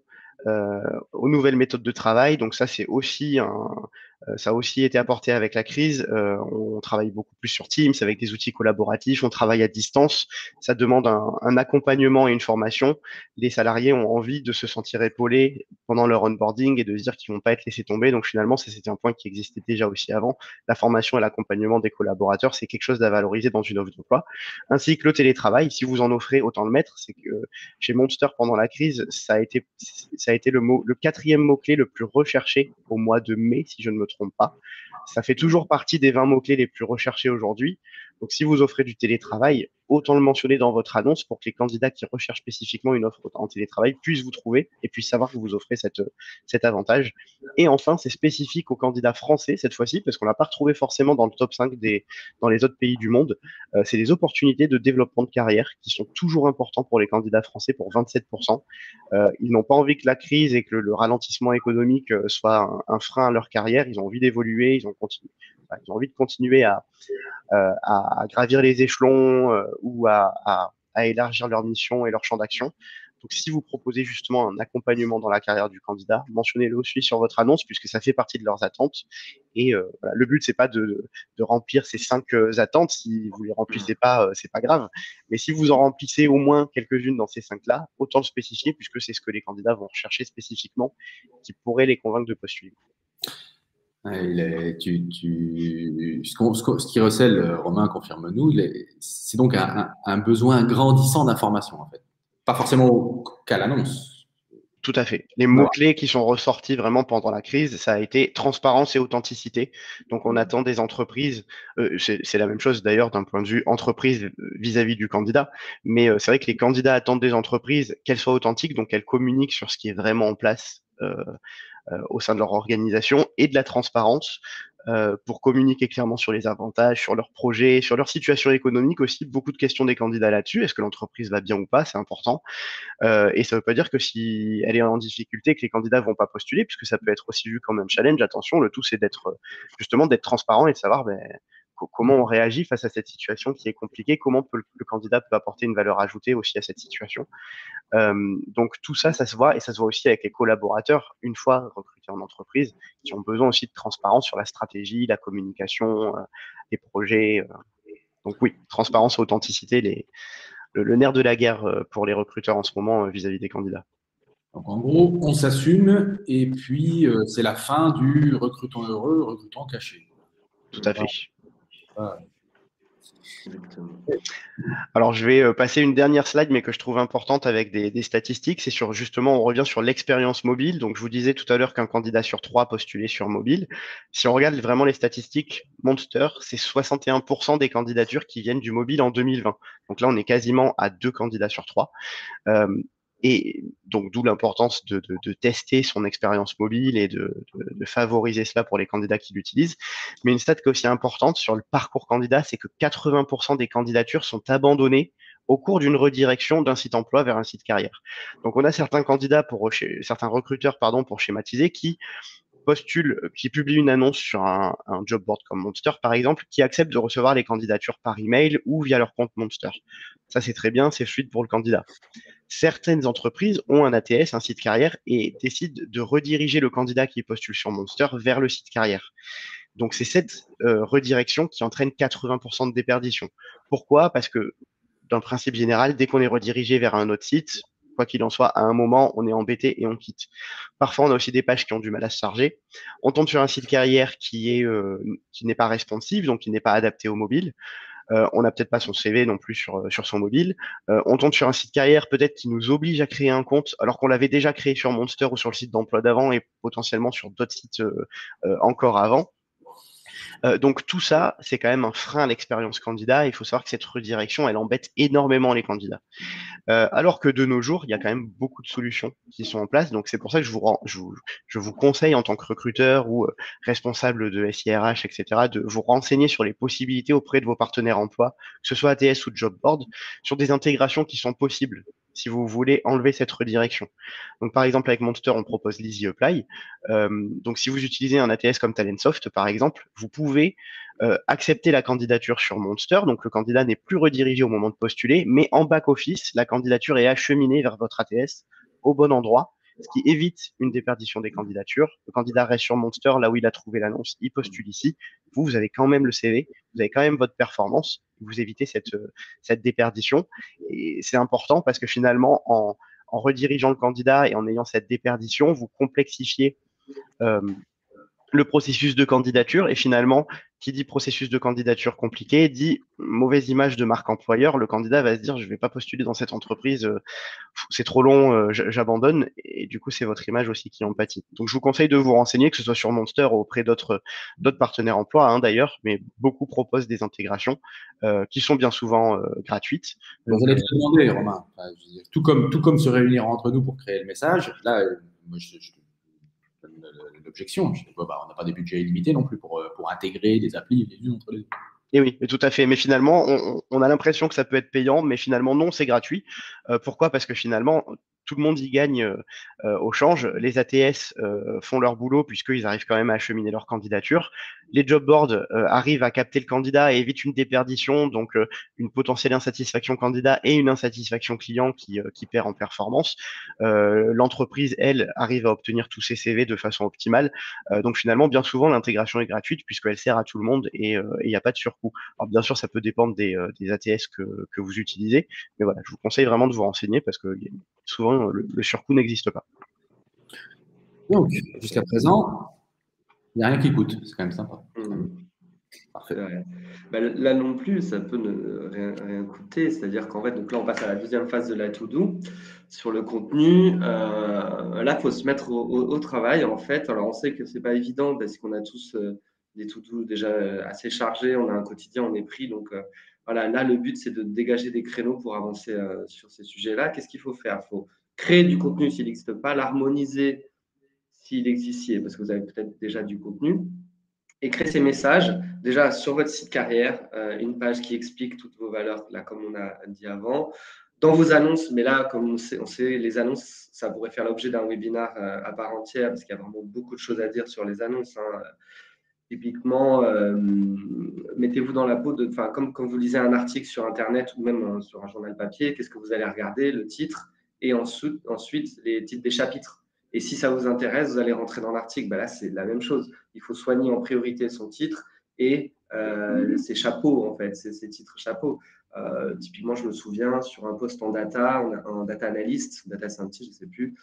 Speaker 1: aux nouvelles méthodes de travail. Donc ça, ça a aussi été apporté avec la crise. On travaille beaucoup plus sur Teams avec des outils collaboratifs. On travaille à distance. Ça demande un accompagnement et une formation. Les salariés ont envie de se sentir épaulés pendant leur onboarding et de se dire qu'ils vont pas être laissés tomber. Donc finalement, c'était un point qui existait déjà aussi avant. La formation et l'accompagnement des collaborateurs, c'est quelque chose à valoriser dans une offre d'emploi. Ainsi que le télétravail. Si vous en offrez, autant le mettre. C'est que chez Monster, pendant la crise, ça a été le quatrième mot-clé le plus recherché au mois de mai, si je ne me trompe pas. Ça fait toujours partie des 20 mots-clés les plus recherchés aujourd'hui. Donc, si vous offrez du télétravail, autant le mentionner dans votre annonce pour que les candidats qui recherchent spécifiquement une offre en télétravail puissent vous trouver et puissent savoir que vous offrez cet avantage. Et enfin, c'est spécifique aux candidats français cette fois-ci, parce qu'on l'a pas retrouvé forcément dans le top 5 dans les autres pays du monde. C'est les opportunités de développement de carrière qui sont toujours importantes pour les candidats français pour 27%. Ils n'ont pas envie que la crise et que le ralentissement économique soit un frein à leur carrière. Ils ont envie d'évoluer, ils ont envie de continuer à gravir les échelons ou à élargir leur mission et leur champ d'action. Donc, si vous proposez justement un accompagnement dans la carrière du candidat, mentionnez-le aussi sur votre annonce puisque ça fait partie de leurs attentes. Et voilà, le but, c'est pas de remplir ces 5 attentes. Si vous les remplissez pas, c'est pas grave. Mais si vous en remplissez au moins quelques-unes dans ces 5-là, autant le spécifier puisque c'est ce que les candidats vont rechercher spécifiquement qui pourrait les convaincre de postuler.
Speaker 3: Ce qui recèle, Romain, confirme-nous, c'est donc un besoin grandissant d'informations, en fait. Pas forcément qu'à l'annonce.
Speaker 1: Tout à fait. Les mots-clés qui sont ressortis vraiment pendant la crise, ça a été transparence et authenticité. Donc, on attend des entreprises, c'est la même chose d'ailleurs d'un point de vue entreprise vis-à-vis du candidat, mais c'est vrai que les candidats attendent des entreprises qu'elles soient authentiques, donc qu'elles communiquent sur ce qui est vraiment en place au sein de leur organisation et de la transparence pour communiquer clairement sur les avantages, sur leurs projets, sur leur situation économique aussi. Beaucoup de questions des candidats là-dessus. Est-ce que l'entreprise va bien ou pas? C'est important. Et ça ne veut pas dire que si elle est en difficulté, que les candidats vont pas postuler, puisque ça peut être aussi vu comme un challenge. Attention, le tout, c'est justement d'être transparent et de savoir comment on réagit face à cette situation qui est compliquée, comment le candidat peut apporter une valeur ajoutée aussi à cette situation. Donc tout ça, ça se voit et ça se voit aussi avec les collaborateurs, une fois recrutés en entreprise, qui ont besoin aussi de transparence sur la stratégie, la communication, les projets. Donc oui, transparence, authenticité, le nerf de la guerre pour les recruteurs en ce moment vis-à-vis des candidats.
Speaker 3: Donc en gros, on s'assume et puis c'est la fin du recrutant heureux, recrutant caché.
Speaker 1: Tout à fait.
Speaker 3: Ah.
Speaker 1: Alors, je vais passer une dernière slide, mais que je trouve importante avec des statistiques. C'est justement, on revient sur l'expérience mobile. Donc, je vous disais tout à l'heure qu'un candidat sur 3 postulait sur mobile. Si on regarde vraiment les statistiques, Monster, c'est 61% des candidatures qui viennent du mobile en 2020. Donc là, on est quasiment à 2 candidats sur 3. Et donc, d'où l'importance de tester son expérience mobile et de favoriser cela pour les candidats qui l'utilisent. Mais une stat qui est aussi importante sur le parcours candidat, c'est que 80% des candidatures sont abandonnées au cours d'une redirection d'un site emploi vers un site carrière. Donc, on a certains certains recruteurs, pour schématiser, qui publient une annonce sur un job board comme Monster, par exemple, qui acceptent de recevoir les candidatures par email ou via leur compte Monster. Ça, c'est très bien, c'est fluide pour le candidat. Certaines entreprises ont un ATS, un site carrière, et décident de rediriger le candidat qui postule sur Monster vers le site carrière. Donc, c'est cette redirection qui entraîne 80% de déperdition. Pourquoi? Parce que d'un principe général, dès qu'on est redirigé vers un autre site, quoi qu'il en soit, à un moment, on est embêté et on quitte. Parfois, on a aussi des pages qui ont du mal à se charger. On tombe sur un site carrière qui n'est pas responsive, donc qui n'est pas adapté au mobile. On n'a peut-être pas son CV non plus sur son mobile. On tombe sur un site carrière peut-être qui nous oblige à créer un compte alors qu'on l'avait déjà créé sur Monster ou sur le site d'emploi d'avant et potentiellement sur d'autres sites encore avant. Donc tout ça, c'est quand même un frein à l'expérience candidat. Il faut savoir que cette redirection, elle embête énormément les candidats. Alors que de nos jours, il y a quand même beaucoup de solutions qui sont en place. Donc c'est pour ça que je vous conseille en tant que recruteur ou responsable de SIRH, etc., de vous renseigner sur les possibilités auprès de vos partenaires emploi, que ce soit ATS ou Job Board, sur des intégrations qui sont possibles si vous voulez enlever cette redirection. Donc par exemple avec Monster, on propose l'Easy Apply. Donc si vous utilisez un ATS comme Talentsoft, par exemple, vous pouvez accepter la candidature sur Monster, donc le candidat n'est plus redirigé au moment de postuler, mais en back-office, la candidature est acheminée vers votre ATS au bon endroit, ce qui évite une déperdition des candidatures. Le candidat reste sur Monster, là où il a trouvé l'annonce, il postule ici. Vous avez quand même le CV, vous avez quand même votre performance, vous évitez cette déperdition. Et c'est important parce que finalement, en redirigeant le candidat et en ayant cette déperdition, vous complexifiez euh, le processus de candidature. Et finalement, qui dit processus de candidature compliqué, dit mauvaise image de marque employeur. Le candidat va se dire, je ne vais pas postuler dans cette entreprise, c'est trop long, j'abandonne. Et du coup, c'est votre image aussi qui en pâtit. Donc, je vous conseille de vous renseigner, que ce soit sur Monster ou auprès d'autres partenaires emploi, hein, d'ailleurs, mais beaucoup proposent des intégrations qui sont bien souvent gratuites.
Speaker 3: Donc, j'allais te demander, Romain, enfin, je veux dire, tout comme se réunir entre nous pour créer le message, là, moi, je donne l'objection. Je dis, bah, on n'a pas des budgets illimités non plus pour intégrer des applis les unes entre les autres.
Speaker 1: Et oui, mais tout à fait. Mais finalement, on a l'impression que ça peut être payant, mais finalement, non, c'est gratuit. Pourquoi? Parce que finalement, tout le monde y gagne au change. Les ATS font leur boulot puisqu'ils arrivent quand même à acheminer leur candidature. Les job boards arrivent à capter le candidat et évitent une déperdition, donc une potentielle insatisfaction candidat et une insatisfaction client qui perd en performance. L'entreprise, elle, arrive à obtenir tous ses CV de façon optimale. Donc finalement, bien souvent, l'intégration est gratuite puisqu'elle sert à tout le monde et il n'y a pas de surcoût. Alors bien sûr, ça peut dépendre des ATS que vous utilisez, mais voilà, je vous conseille vraiment de vous renseigner parce que souvent, le surcoût n'existe pas.
Speaker 3: Donc, jusqu'à présent, il n'y a rien qui coûte. C'est quand même sympa.
Speaker 2: Parfait. Bah, là non plus, ça peut ne rien coûter. C'est-à-dire qu'en fait, donc là, on passe à la deuxième phase de la to-do sur le contenu. Là, il faut se mettre au travail, en fait. Alors, on sait que c'est pas évident parce qu'on a tous des to-do déjà assez chargés. On a un quotidien, on est pris. Donc, voilà, là, le but, c'est de dégager des créneaux pour avancer sur ces sujets-là. Qu'est-ce qu'il faut faire? Il faut créer du contenu s'il n'existe pas, l'harmoniser s'il existait, parce que vous avez peut-être déjà du contenu. Et créer ces messages, déjà sur votre site carrière, une page qui explique toutes vos valeurs, là, comme on a dit avant. Dans vos annonces, mais là, comme on sait, les annonces, ça pourrait faire l'objet d'un webinaire à part entière, parce qu'il y a vraiment beaucoup de choses à dire sur les annonces. Hein. Typiquement, mettez-vous dans la peau de, comme quand vous lisez un article sur Internet ou même sur un journal papier, qu'est-ce que vous allez regarder? Le titre et ensuite les titres des chapitres. Et si ça vous intéresse, vous allez rentrer dans l'article. Ben là, c'est la même chose. Il faut soigner en priorité son titre et ses chapeaux, en fait, ses titres chapeaux. Typiquement, je me souviens, sur un poste en data, en data analyst, data scientist, je ne sais plus,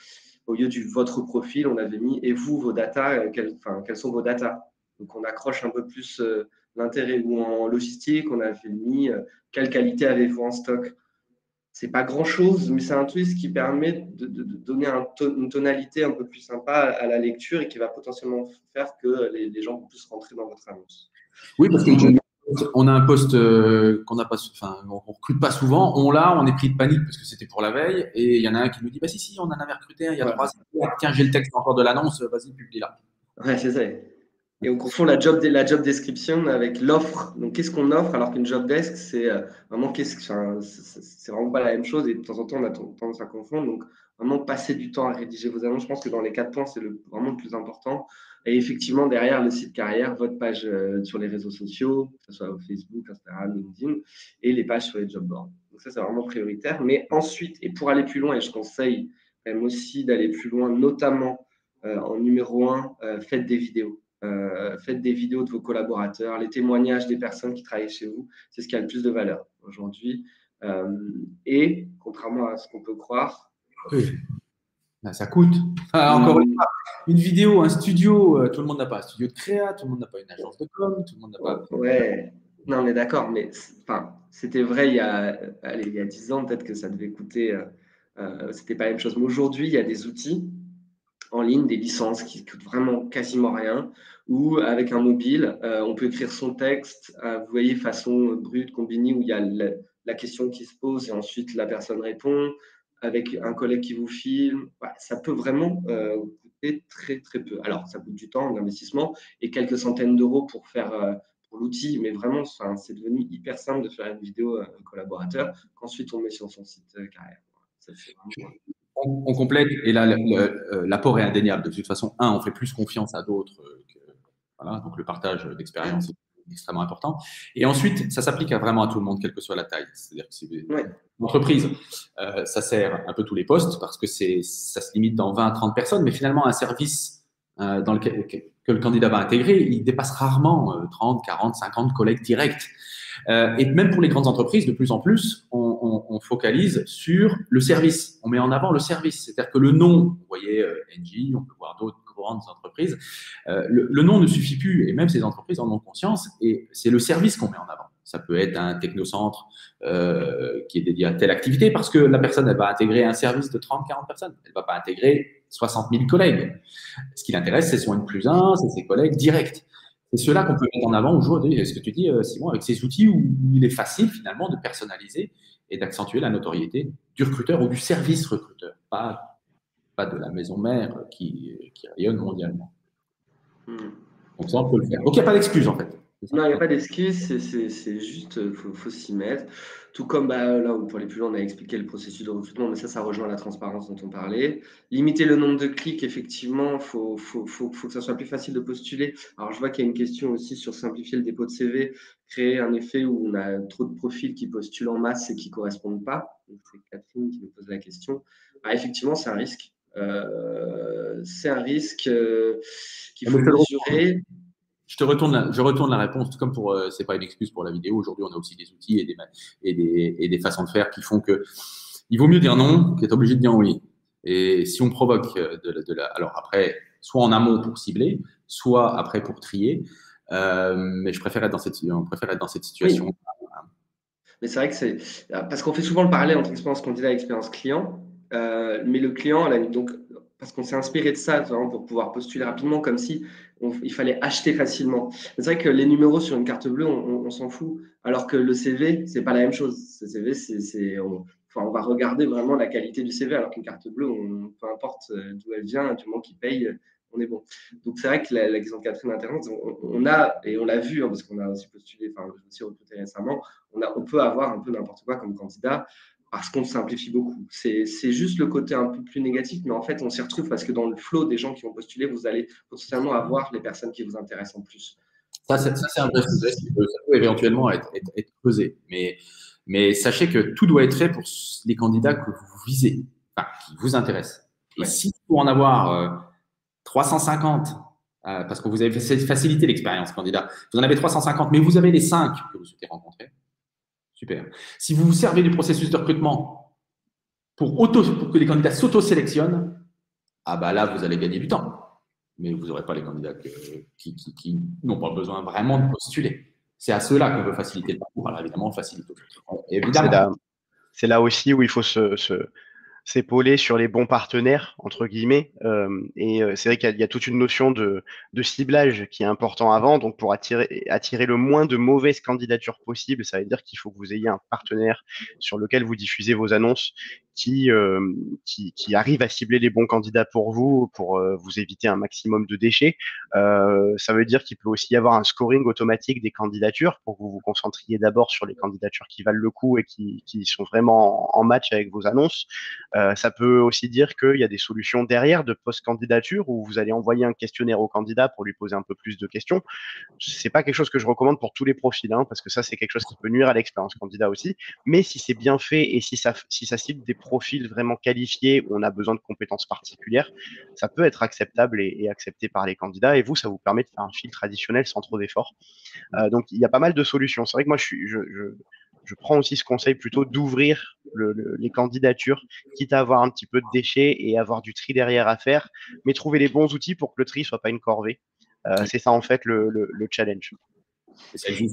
Speaker 2: au lieu de votre profil, on avait mis « Et vous, vos data, quels sont vos data ?» Donc, on accroche un peu plus l'intérêt. Ou en logistique, on avait mis « Quelle qualité avez-vous en stock ?» C'est pas grand-chose, mais c'est un twist qui permet de donner une tonalité un peu plus sympa à la lecture et qui va potentiellement faire que les gens vont plus rentrer dans votre annonce.
Speaker 3: Oui, parce qu'on a un poste qu'on n'a pas, enfin, on recrute pas souvent. On est pris de panique parce que c'était pour la veille. Et il y en a un qui nous dit, bah si, on en avait recruté il y a 3 ans. Tiens, j'ai le texte encore de l'annonce, vas-y, publie-la.
Speaker 2: Ouais, c'est ça. Et on confond la job description avec l'offre. Donc, qu'est-ce qu'on offre alors qu'une job desk, c'est vraiment c'est vraiment pas la même chose. Et de temps en temps, on a tendance à confondre. Donc, vraiment passer du temps à rédiger vos annonces. Je pense que dans les 4 points, c'est vraiment le plus important. Et effectivement, derrière le site carrière, votre page sur les réseaux sociaux, que ce soit Facebook, Instagram, LinkedIn, et les pages sur les job boards. Donc, ça, c'est vraiment prioritaire. Mais ensuite, et pour aller plus loin, et je conseille quand même aussi d'aller plus loin, notamment en numéro 1, faites des vidéos. Faites des vidéos de vos collaborateurs, les témoignages des personnes qui travaillent chez vous, c'est ce qui a le plus de valeur. Aujourd'hui, Et, contrairement à ce qu'on peut croire…
Speaker 3: Oui. Ben, ça coûte. Encore une fois, une vidéo, un studio, tout le monde n'a pas un studio de créa, tout le monde n'a pas une agence de com, tout le monde n'a pas…
Speaker 2: Ouais, non, mais d'accord, mais c'était vrai il y a 10 ans, peut-être que ça devait coûter… c'était pas la même chose. Mais aujourd'hui, il y a des outils en ligne, des licences qui coûtent vraiment quasiment rien, ou avec un mobile, on peut écrire son texte, vous voyez, façon brute, combinée, où il y a la question qui se pose et ensuite la personne répond, avec un collègue qui vous filme. Ouais, ça peut vraiment coûter très, très peu. Alors, ça coûte du temps, d'investissement, et quelques centaines d'euros pour faire… pour l'outil, mais vraiment, c'est devenu hyper simple de faire une vidéo collaborateur qu'ensuite on met sur son site carrière. Ça, c'est vraiment…
Speaker 3: On complète, et là, l'apport est indéniable. De toute façon, on fait plus confiance à d'autres. Voilà, donc le partage d'expérience est extrêmement important. Et ensuite, ça s'applique vraiment à tout le monde, quelle que soit la taille. C'est-à-dire que c'est une entreprise, ça sert un peu tous les postes parce que ça se limite dans 20 à 30 personnes, mais finalement, un service dans lequel que le candidat va intégrer, il dépasse rarement 30, 40, 50 collègues directs. Et même pour les grandes entreprises, de plus en plus, on focalise sur le service. On met en avant le service. C'est-à-dire que le nom, vous voyez Engie, on peut voir d'autres grandes entreprises, le nom ne suffit plus, et même ces entreprises en ont conscience, et c'est le service qu'on met en avant. Ça peut être un technocentre qui est dédié à telle activité, parce que la personne, elle va intégrer un service de 30, 40 personnes. Elle ne va pas intégrer 60 000 collègues. Ce qui l'intéresse, c'est son N+1, c'est ses collègues directs. C'est cela qu'on peut mettre en avant aujourd'hui, ce que tu dis, Simon, avec ces outils où il est facile finalement de personnaliser et d'accentuer la notoriété du recruteur ou du service recruteur, pas de la maison mère qui rayonne mondialement. Donc ça, on peut le faire. Donc il n'y a pas d'excuse en fait.
Speaker 2: Non, il n'y a pas d'excuse, c'est juste, faut s'y mettre. Tout comme là où pour les plus loin, on a expliqué le processus de recrutement, mais ça rejoint la transparence dont on parlait. Limiter le nombre de clics, effectivement, faut que ça soit plus facile de postuler. Alors, je vois qu'il y a une question aussi sur simplifier le dépôt de CV, créer un effet où on a trop de profils qui postulent en masse et qui ne correspondent pas. Donc, c'est Catherine qui me pose la question. Effectivement, c'est un risque. C'est un risque qu'il faut mesurer.
Speaker 3: Je retourne la réponse, tout comme pour, c'est pas une excuse pour la vidéo. Aujourd'hui, on a aussi des outils et des façons de faire qui font que il vaut mieux dire non qu'être obligé de dire oui. Et si on provoque alors après, soit en amont pour cibler, soit après pour trier, mais on préfère être dans cette situation.
Speaker 2: Oui. Mais c'est vrai que c'est parce qu'on fait souvent le parallèle entre expérience candidat et expérience client, mais le client, donc parce qu'on s'est inspiré de ça vraiment, pour pouvoir postuler rapidement, comme si il fallait acheter facilement. C'est vrai que les numéros sur une carte bleue, on s'en fout, alors que le CV, c'est pas la même chose. Le CV, on va regarder vraiment la qualité du CV, alors qu'une carte bleue, peu importe d'où elle vient, du moment qu'il paye, on est bon. Donc c'est vrai que l'exemple de Catherine Internet, on a, et on l'a vu, parce qu'on a aussi postulé, j'ai aussi recruté récemment, on peut avoir un peu n'importe quoi comme candidat, parce qu'on simplifie beaucoup. C'est juste le côté un peu plus négatif, mais en fait, on s'y retrouve parce que dans le flot des gens qui ont postulé, vous allez potentiellement avoir les personnes qui vous intéressent en plus.
Speaker 3: Ça c'est un vrai sujet, ça peut éventuellement être creusé. Mais sachez que tout doit être fait pour les candidats que vous visez, qui vous intéressent. Et si pour en avoir 350, parce que vous avez facilité l'expérience candidat, vous en avez 350, mais vous avez les 5 que vous souhaitez rencontrer, super. Si vous vous servez du processus de recrutement pour que les candidats s'auto-sélectionnent, là, vous allez gagner du temps. Mais vous n'aurez pas les candidats qui n'ont pas besoin vraiment de postuler. C'est à ceux-là qu'on veut faciliter le parcours. Alors évidemment, on facilite au
Speaker 1: Évidemment. C'est là aussi où il faut s'épauler sur les bons partenaires, entre guillemets. C'est vrai qu'il y a toute une notion de ciblage qui est important avant. Donc, pour attirer le moins de mauvaises candidatures possible, ça veut dire qu'il faut que vous ayez un partenaire sur lequel vous diffusez vos annonces qui arrive à cibler les bons candidats pour vous éviter un maximum de déchets. Ça veut dire qu'il peut aussi y avoir un scoring automatique des candidatures pour que vous vous concentriez d'abord sur les candidatures qui valent le coup et qui sont vraiment en match avec vos annonces. Ça peut aussi dire qu'il y a des solutions derrière de post-candidature où vous allez envoyer un questionnaire au candidat pour lui poser un peu plus de questions. C'est pas quelque chose que je recommande pour tous les profils, parce que ça, c'est quelque chose qui peut nuire à l'expérience candidat aussi. Mais si c'est bien fait et si ça cible des profils vraiment qualifiés où on a besoin de compétences particulières, ça peut être acceptable et accepté par les candidats. Et vous, ça vous permet de faire un filtre additionnel sans trop d'efforts. Donc, il y a pas mal de solutions. C'est vrai que moi, je prends aussi ce conseil plutôt d'ouvrir les candidatures, quitte à avoir un petit peu de déchets et avoir du tri derrière à faire, mais trouver les bons outils pour que le tri soit pas une corvée. C'est ça en fait le challenge.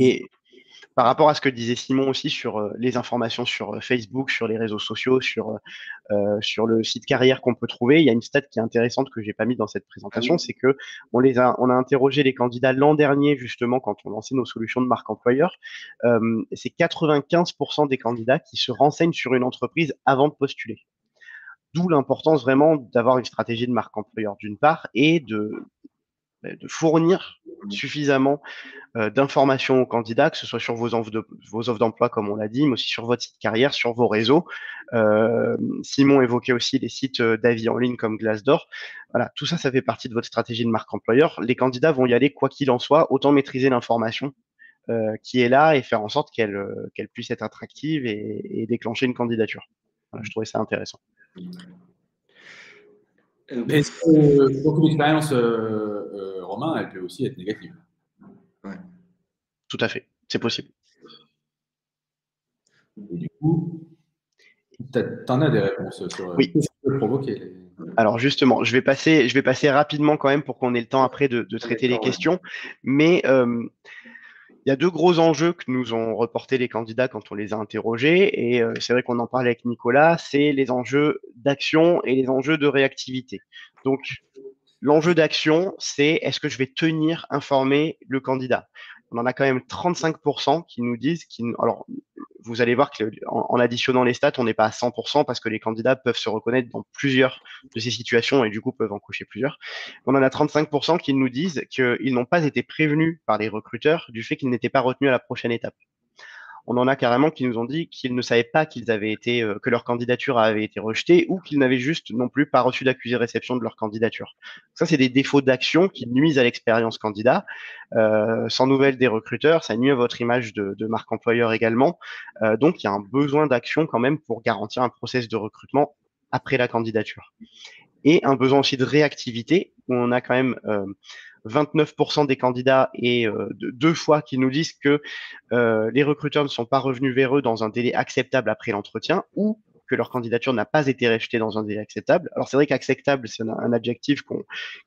Speaker 1: Et par rapport à ce que disait Simon aussi sur les informations sur Facebook, sur les réseaux sociaux, sur le site carrière qu'on peut trouver, il y a une stat qui est intéressante que j'ai pas mis dans cette présentation, c'est que on a interrogé les candidats l'an dernier justement quand on lançait nos solutions de marque employeur. C'est 95% des candidats qui se renseignent sur une entreprise avant de postuler. D'où l'importance vraiment d'avoir une stratégie de marque employeur d'une part et de fournir suffisamment d'informations aux candidats, que ce soit sur vos offres d'emploi, comme on l'a dit, mais aussi sur votre site carrière, sur vos réseaux. Simon évoquait aussi les sites d'avis en ligne comme Glassdoor. Voilà, tout ça, ça fait partie de votre stratégie de marque employeur. Les candidats vont y aller quoi qu'il en soit, autant maîtriser l'information qui est là et faire en sorte qu'elle puisse être attractive et déclencher une candidature. Voilà, je trouvais ça intéressant.
Speaker 3: Est-ce que donc l'expérience, Romain, elle peut aussi être négative?
Speaker 2: Ouais.
Speaker 1: Tout à fait, c'est possible.
Speaker 3: Et du coup, tu en as des réponses sur
Speaker 1: oui.
Speaker 3: ce qui peut provoquer
Speaker 1: Alors justement, je vais passer rapidement quand même pour qu'on ait le temps après de traiter les questions. Mais il y a deux gros enjeux que nous ont reportés les candidats quand on les a interrogés. Et c'est vrai qu'on en parlait avec Nicolas, c'est les enjeux d'action et les enjeux de réactivité. Donc, l'enjeu d'action, c'est est-ce que je vais tenir informé le candidat? On en a quand même 35% qui nous disent alors, vous allez voir qu'en additionnant les stats, on n'est pas à 100% parce que les candidats peuvent se reconnaître dans plusieurs de ces situations et du coup peuvent en cocher plusieurs. On en a 35% qui nous disent qu'ils n'ont pas été prévenus par les recruteurs du fait qu'ils n'étaient pas retenus à la prochaine étape. On en a carrément qui nous ont dit qu'ils ne savaient pas que leur candidature avait été rejetée ou qu'ils n'avaient juste non plus pas reçu d'accusé de réception de leur candidature. Ça, c'est des défauts d'action qui nuisent à l'expérience candidat. Sans nouvelles des recruteurs, ça nuit à votre image de marque employeur également. Donc, il y a un besoin d'action quand même pour garantir un process de recrutement après la candidature. Et un besoin aussi de réactivité, où on a quand même 29% des candidats et deux fois qui nous disent que les recruteurs ne sont pas revenus vers eux dans un délai acceptable après l'entretien ou que leur candidature n'a pas été rejetée dans un délai acceptable. Alors c'est vrai qu'acceptable, c'est un adjectif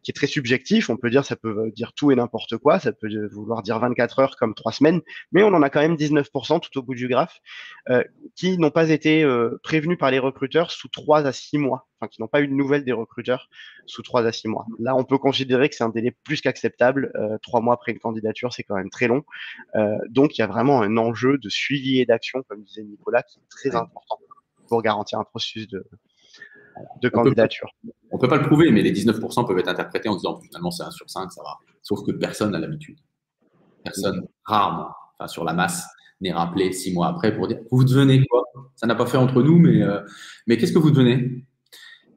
Speaker 1: qui est très subjectif. On peut dire, ça peut dire tout et n'importe quoi. Ça peut vouloir dire 24 heures comme 3 semaines. Mais on en a quand même 19% tout au bout du graphe qui n'ont pas été prévenus par les recruteurs sous 3 à 6 mois. Enfin, qui n'ont pas eu de nouvelles des recruteurs sous 3 à 6 mois. Là, on peut considérer que c'est un délai plus qu'acceptable. 3 mois après une candidature, c'est quand même très long. Donc, il y a vraiment un enjeu de suivi et d'action, comme disait Nicolas, qui est très important pour garantir un processus de candidature.
Speaker 3: On ne peut pas le prouver, mais les 19% peuvent être interprétés en disant finalement c'est 1 sur 5, ça va. Sauf que personne n'a l'habitude. Personne, rarement, enfin sur la masse, n'est rappelé 6 mois après pour dire vous devenez quoi? Ça n'a pas fait entre nous, mais qu'est-ce que vous devenez?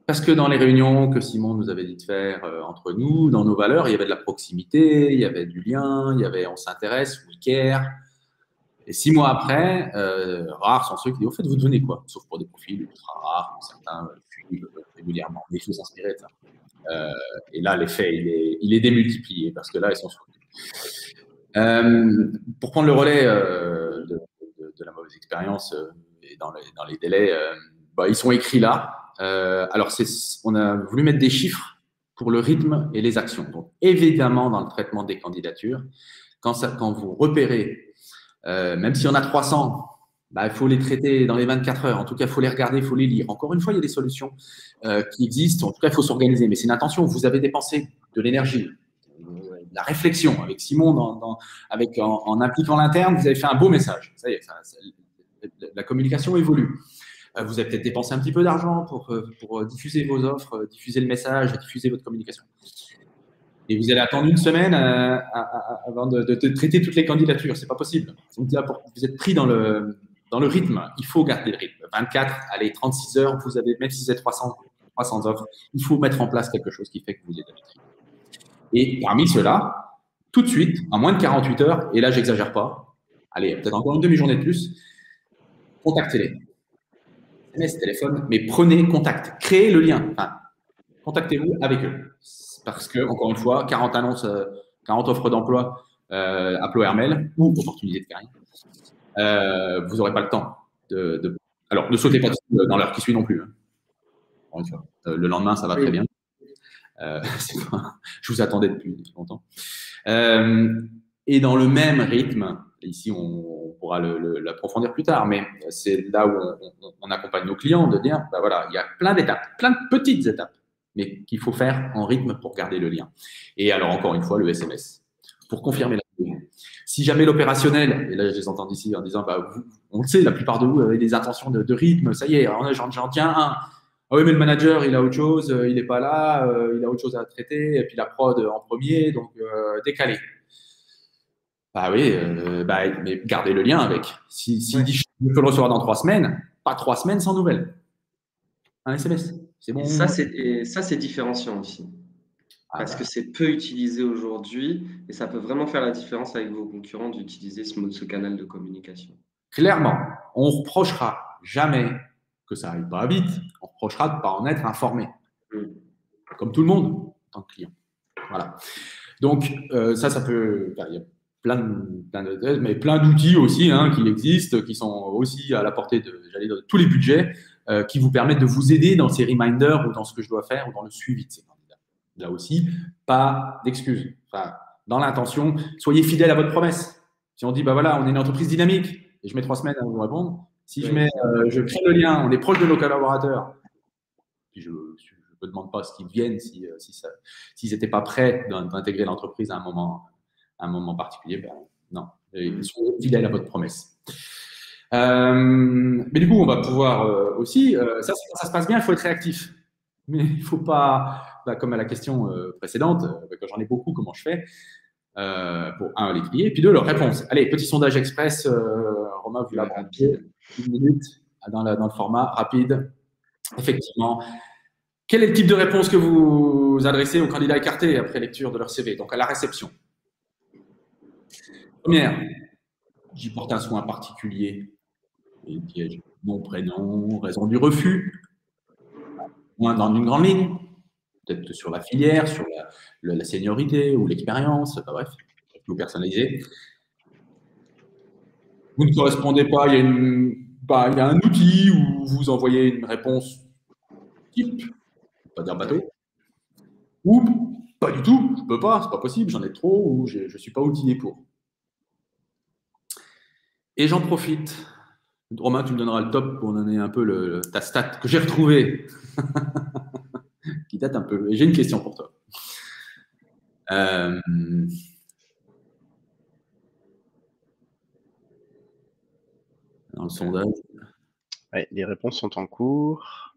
Speaker 3: Parce que dans les réunions que Simon nous avait dit de faire entre nous, dans nos valeurs, il y avait de la proximité, il y avait du lien, il y avait on s'intéresse, we care. Et 6 mois après, rares sont ceux qui disent au fait, vous devenez quoi? Sauf pour des profils ultra rares, certains suivent régulièrement. Mais il faut s'inspirer de ça. Et là, l'effet, il est démultiplié parce que là, ils sont soutenus. Pour prendre le relais de la mauvaise expérience et dans les délais, ils sont écrits là. Alors, on a voulu mettre des chiffres pour le rythme et les actions. Donc, évidemment, dans le traitement des candidatures, quand vous repérez, même si on a 300, il faut les traiter dans les 24 heures. En tout cas, il faut les regarder, il faut les lire. Encore une fois, il y a des solutions qui existent. En tout cas, il faut s'organiser. Mais c'est une intention. Vous avez dépensé de l'énergie, de la réflexion avec Simon, en impliquant l'interne. Vous avez fait un beau message. Ça y est, la communication évolue. Vous avez peut-être dépensé un petit peu d'argent pour diffuser vos offres, diffuser le message, diffuser votre communication. Et vous allez attendre une semaine avant de traiter toutes les candidatures. Ce n'est pas possible. Vous êtes pris dans le rythme. Il faut garder le rythme. 24, allez, 36 heures, vous avez, même si c'est 300 offres, il faut mettre en place quelque chose qui fait que vous les avez pris. Et parmi ceux-là, tout de suite, en moins de 48 heures, et là, je n'exagère pas, allez, peut-être encore une demi-journée de plus, contactez-les. SMS, téléphone, mais prenez contact. Créez le lien. Enfin, contactez-vous avec eux. Parce que, encore une fois, 40 annonces, 40 offres d'emploi Applo Hermel ou opportunité de carrière, vous n'aurez pas le temps Alors, ne sautez pas dessus dans l'heure qui suit non plus. Hein. Le lendemain, ça va très bien. Je vous attendais depuis longtemps. Et dans le même rythme, ici on pourra l'approfondir plus tard, mais c'est là où on accompagne nos clients de dire, bah voilà, il y a plein d'étapes, plein de petites étapes, mais qu'il faut faire en rythme pour garder le lien. Et alors encore une fois, le SMS, pour confirmer la chose. Si jamais l'opérationnel, et là je les entends ici en disant, bah, on le sait, la plupart de vous avez des intentions de rythme, ça y est, j'en tiens un. Ah oui, mais le manager, il a autre chose, il n'est pas là, il a autre chose à traiter, et puis la prod en premier, donc décalé. Bah oui, mais gardez le lien avec. S'il dit je peux le recevoir dans 3 semaines, pas 3 semaines sans nouvelles. Un SMS, c'est bon.
Speaker 2: Et ça, c'est différenciant aussi. Parce que c'est peu utilisé aujourd'hui et ça peut vraiment faire la différence avec vos concurrents d'utiliser ce canal de communication.
Speaker 3: Clairement, on ne reprochera jamais que ça n'arrive pas vite, on reprochera de ne pas en être informé. Comme tout le monde, en tant que client. Voilà. Donc, ça peut… Il y a plein d'outils aussi qui existent, qui sont aussi à la portée de tous les budgets, qui vous permettent de vous aider dans ces reminders ou dans ce que je dois faire ou dans le suivi de ces candidats. Là aussi, pas d'excuses. Enfin, dans l'intention, soyez fidèle à votre promesse. Si on dit, bah voilà, on est une entreprise dynamique et je mets 3 semaines à vous répondre, si je crée le lien, on est proche de nos collaborateurs, puis je ne demande pas ce qu'ils viennent s'ils n'étaient pas prêts d'intégrer l'entreprise à un moment particulier, ben non, soyez fidèles à votre promesse. Mais du coup, on va pouvoir aussi, ça se passe bien, il faut être réactif. Mais il ne faut pas, comme à la question précédente, quand j'en ai beaucoup, comment je fais pour, un, les clients, puis deux, leur réponse. Allez, petit sondage express, Romain, vous l'avez rapide, 1 minute, dans le format rapide. Effectivement. Quel est le type de réponse que vous adressez aux candidats écartés après lecture de leur CV, donc à la réception? Première, j'y porte un soin particulier. Et piège, nom, prénom, raison du refus. Moins dans une grande ligne, peut-être sur la filière, sur la seniorité ou l'expérience, bref, vous personnalisez. Vous ne correspondez pas, il y a un outil où vous envoyez une réponse type, pas dire bateau, ou pas du tout, je ne peux pas, c'est pas possible, j'en ai trop, ou je ne suis pas outillé pour. Et j'en profite. Romain, tu me donneras le top pour donner un peu ta stat que j'ai retrouvée, qui date un peu. Et j'ai une question pour toi. Dans le sondage.
Speaker 1: Ouais, les réponses sont en cours.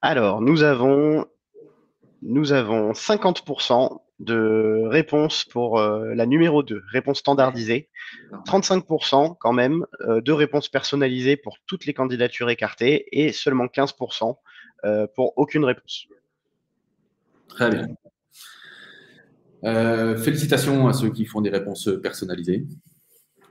Speaker 1: Alors, nous avons 50% de réponses pour la numéro 2, réponse standardisée, 35% quand même de réponses personnalisées pour toutes les candidatures écartées et seulement 15% pour aucune réponse.
Speaker 3: Très bien. Félicitations à ceux qui font des réponses personnalisées.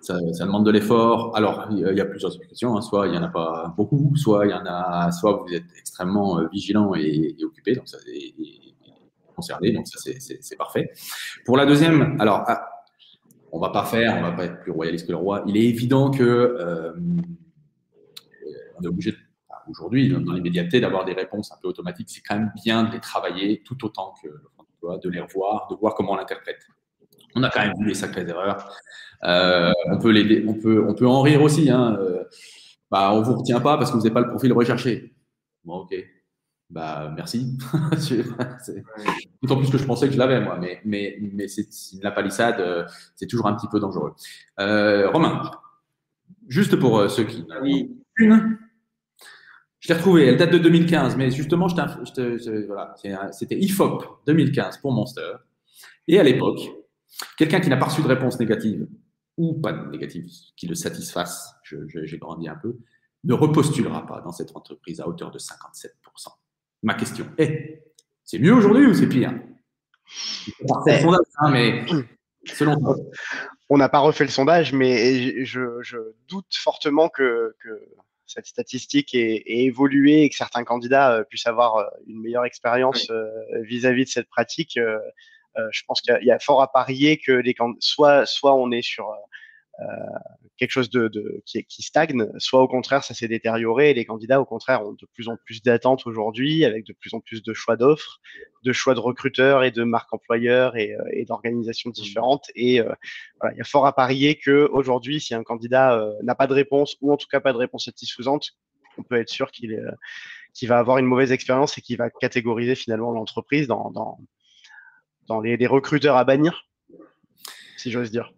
Speaker 3: Ça demande de l'effort. Alors, il y a plusieurs explications. Soit il n'y en a pas beaucoup, soit vous êtes extrêmement vigilant et occupé, donc ça, et concerné, donc ça c'est parfait. Pour la deuxième, alors on va pas être plus royaliste que le roi. Il est évident que on est obligé aujourd'hui, dans l'immédiateté, d'avoir des réponses un peu automatiques. C'est quand même bien de les travailler tout autant que de les revoir, de voir comment on l'interprète. On a quand même vu des sacrées erreurs. On peut en rire aussi. On ne vous retient pas parce que vous n'avez pas le profil recherché. Bon, ok. Merci. D'autant plus que je pensais que je l'avais, moi. Mais la palissade, c'est toujours un petit peu dangereux. Romain, juste pour ceux qui…
Speaker 2: Oui.
Speaker 3: Je l'ai retrouvée. Elle date de 2015. Mais justement, voilà, c'était IFOP 2015 pour Monster. Et à l'époque, quelqu'un qui n'a pas reçu de réponse négative ou pas négative qui le satisfasse, j'ai grandi un peu, ne repostulera pas dans cette entreprise à hauteur de 57%. Ma question est, c'est mieux aujourd'hui ou c'est pire? C'est le sondage, mais selon toi.
Speaker 1: On n'a pas refait le sondage, mais je doute fortement que cette statistique ait évolué et que certains candidats puissent avoir une meilleure expérience vis-à-vis de cette pratique, je pense qu'il y a fort à parier que soit on est sur quelque chose qui stagne, soit au contraire, ça s'est détérioré et les candidats, au contraire, ont de plus en plus d'attentes aujourd'hui, avec de plus en plus de choix d'offres, de choix de recruteurs et de marques employeurs et d'organisations différentes. Et voilà, il y a fort à parier qu'aujourd'hui, si un candidat n'a pas de réponse ou en tout cas pas de réponse satisfaisante, on peut être sûr qu'il va avoir une mauvaise expérience et qu'il va catégoriser finalement l'entreprise dans les recruteurs à bannir, si j'ose dire.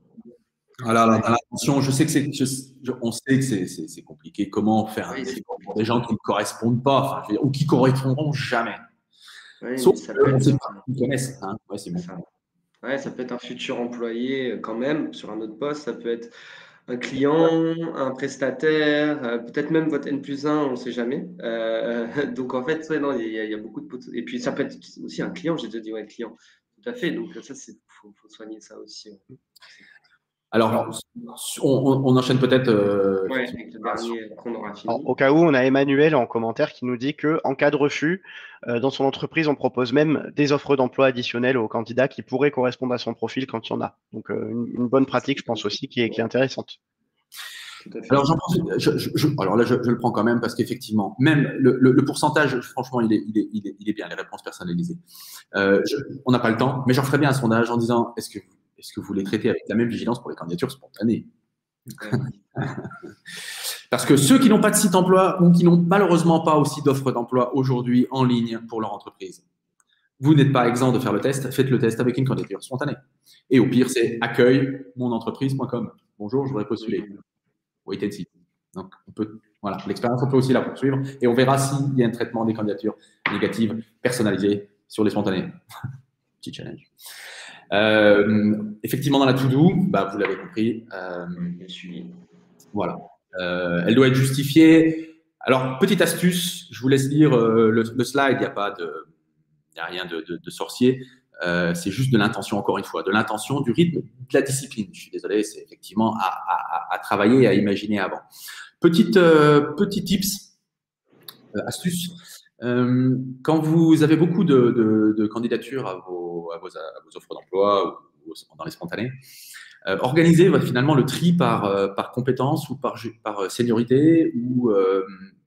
Speaker 3: Voilà, dans l'attention, je sais que on sait que c'est compliqué. Comment faire un effort pour des gens qui ne correspondent pas, enfin, ou qui correspondront jamais. Sauf
Speaker 2: ça
Speaker 3: que
Speaker 2: peut
Speaker 3: sait pas qu'ils connaissent. Hein. Ouais, c'est bon.
Speaker 2: Ça peut être un futur employé quand même sur un autre poste. Ça peut être un client, un prestataire, peut-être même votre N+1, on ne sait jamais. Donc en fait, il y a beaucoup de potentiel. Et puis ça peut être aussi un client. J'ai déjà dit client. Tout à fait. Donc ça, faut soigner ça aussi.
Speaker 3: Alors, on enchaîne peut-être.
Speaker 2: Avec le dernier qu'on aura fini.
Speaker 1: Alors, au cas où, on a Emmanuel en commentaire qui nous dit qu'en cas de refus, dans son entreprise, on propose même des offres d'emploi additionnelles aux candidats qui pourraient correspondre à son profil quand il y en a. Donc, une bonne pratique, je pense aussi, qui est intéressante.
Speaker 3: Alors, j'en profite. Alors là, je le prends quand même parce qu'effectivement, même le pourcentage, franchement, il est bien, les réponses personnalisées. On n'a pas le temps, mais j'en ferai bien un sondage en disant est-ce que vous les traitez avec la même vigilance pour les candidatures spontanées? Parce que ceux qui n'ont pas de site emploi ou qui n'ont malheureusement pas aussi d'offres d'emploi aujourd'hui en ligne pour leur entreprise, vous n'êtes pas exempt de faire le test. Faites le test avec une candidature spontanée. Et au pire, c'est accueil-monentreprise.com. Bonjour, je voudrais postuler. Wait and see. Donc, voilà, l'expérience, on peut aussi la poursuivre et on verra s'il y a un traitement des candidatures négatives personnalisées sur les spontanés. Petit challenge. Effectivement, dans la to-do, vous l'avez compris. Voilà. Elle doit être justifiée. Alors, petite astuce, je vous laisse lire le slide. Il n'y a rien de sorcier. C'est juste de l'intention, encore une fois, de l'intention, du rythme, de la discipline. Je suis désolé, c'est effectivement à travailler et à imaginer avant. Petit tips, astuce. Quand vous avez beaucoup de candidatures à vos offres d'emploi ou dans les spontanés, organisez finalement le tri par compétence ou par seniorité. Ou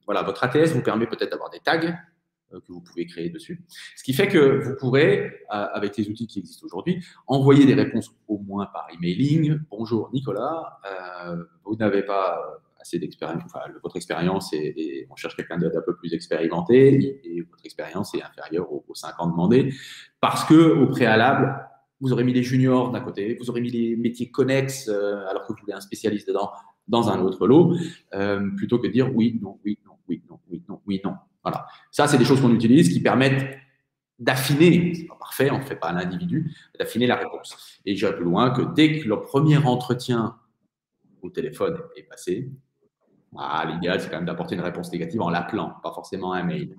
Speaker 3: voilà, votre ATS vous permet peut-être d'avoir des tags que vous pouvez créer dessus. Ce qui fait que vous pourrez, avec les outils qui existent aujourd'hui, envoyer des réponses au moins par emailing. Bonjour Nicolas, vous n'avez pas assez d'expérience, votre expérience et on cherche quelqu'un d'un peu plus expérimenté et votre expérience est inférieure aux 5 ans demandés parce que au préalable, vous aurez mis les juniors d'un côté, vous aurez mis les métiers connexes alors que vous voulez un spécialiste dedans dans un autre lot, plutôt que de dire oui, non, oui, non, oui, non, oui, non, oui, non. Voilà. Ça, c'est des choses qu'on utilise qui permettent d'affiner, c'est pas parfait, on ne fait pas à l'individu, d'affiner la réponse. Et j'irai plus loin que dès que le premier entretien au téléphone est passé, l'idéal, c'est quand même d'apporter une réponse négative en l'appelant, pas forcément un mail.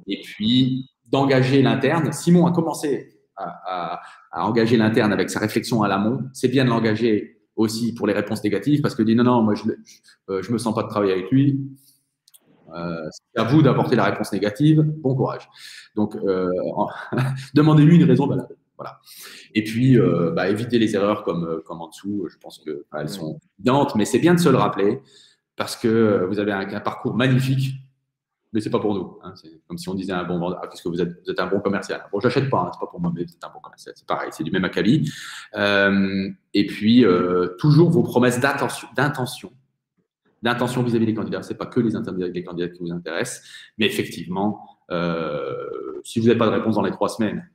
Speaker 3: Et puis, d'engager l'interne. Simon a commencé à engager l'interne avec sa réflexion à l'amont. C'est bien de l'engager aussi pour les réponses négatives parce que dit non, moi, je me sens pas de travailler avec lui. C'est à vous d'apporter la réponse négative. Bon courage. Donc, demandez-lui une raison valable. Voilà. Et puis, évitez les erreurs comme en dessous. Je pense qu'elles sont évidentes, mais c'est bien de se le rappeler parce que vous avez un parcours magnifique, mais c'est pas pour nous. Hein. C'est comme si on disait à un bon vendeur, qu'est-ce que vous êtes un bon commercial. Bon, j'achète pas, c'est pas pour moi, mais vous êtes un bon commercial. C'est pareil, c'est du même acabit. Et puis, toujours vos promesses d'intention vis-à-vis des candidats. C'est pas que les candidats qui vous intéressent, mais effectivement, si vous n'avez pas de réponse dans les 3 semaines,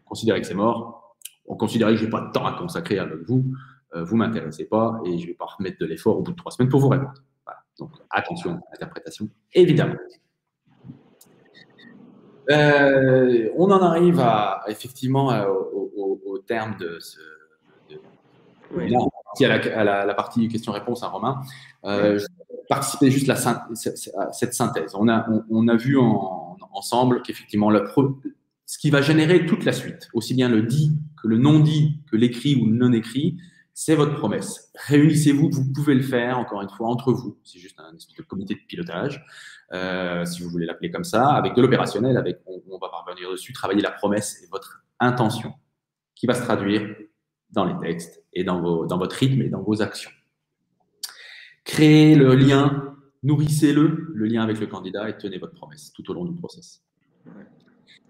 Speaker 3: considérez que c'est mort. On considère que je n'ai pas de temps à consacrer avec vous. Vous ne m'intéressez pas et je ne vais pas remettre de l'effort au bout de 3 semaines pour vous répondre. Voilà. Donc, attention à l'interprétation, évidemment. On en arrive effectivement au terme de ce. Là, à la partie question-réponse, Romain. Je participais juste à cette synthèse. On a vu ensemble qu'effectivement, ce qui va générer toute la suite, aussi bien le dit que le non dit, que l'écrit ou le non écrit, C'est votre promesse. Réunissez-vous, vous pouvez le faire, encore une fois, entre vous. C'est juste un espèce de comité de pilotage, si vous voulez l'appeler comme ça, avec de l'opérationnel, on va revenir dessus, travailler la promesse et votre intention, qui va se traduire dans les textes et dans votre rythme et dans vos actions. Créez le lien, nourrissez-le lien avec le candidat et tenez votre promesse tout au long du process.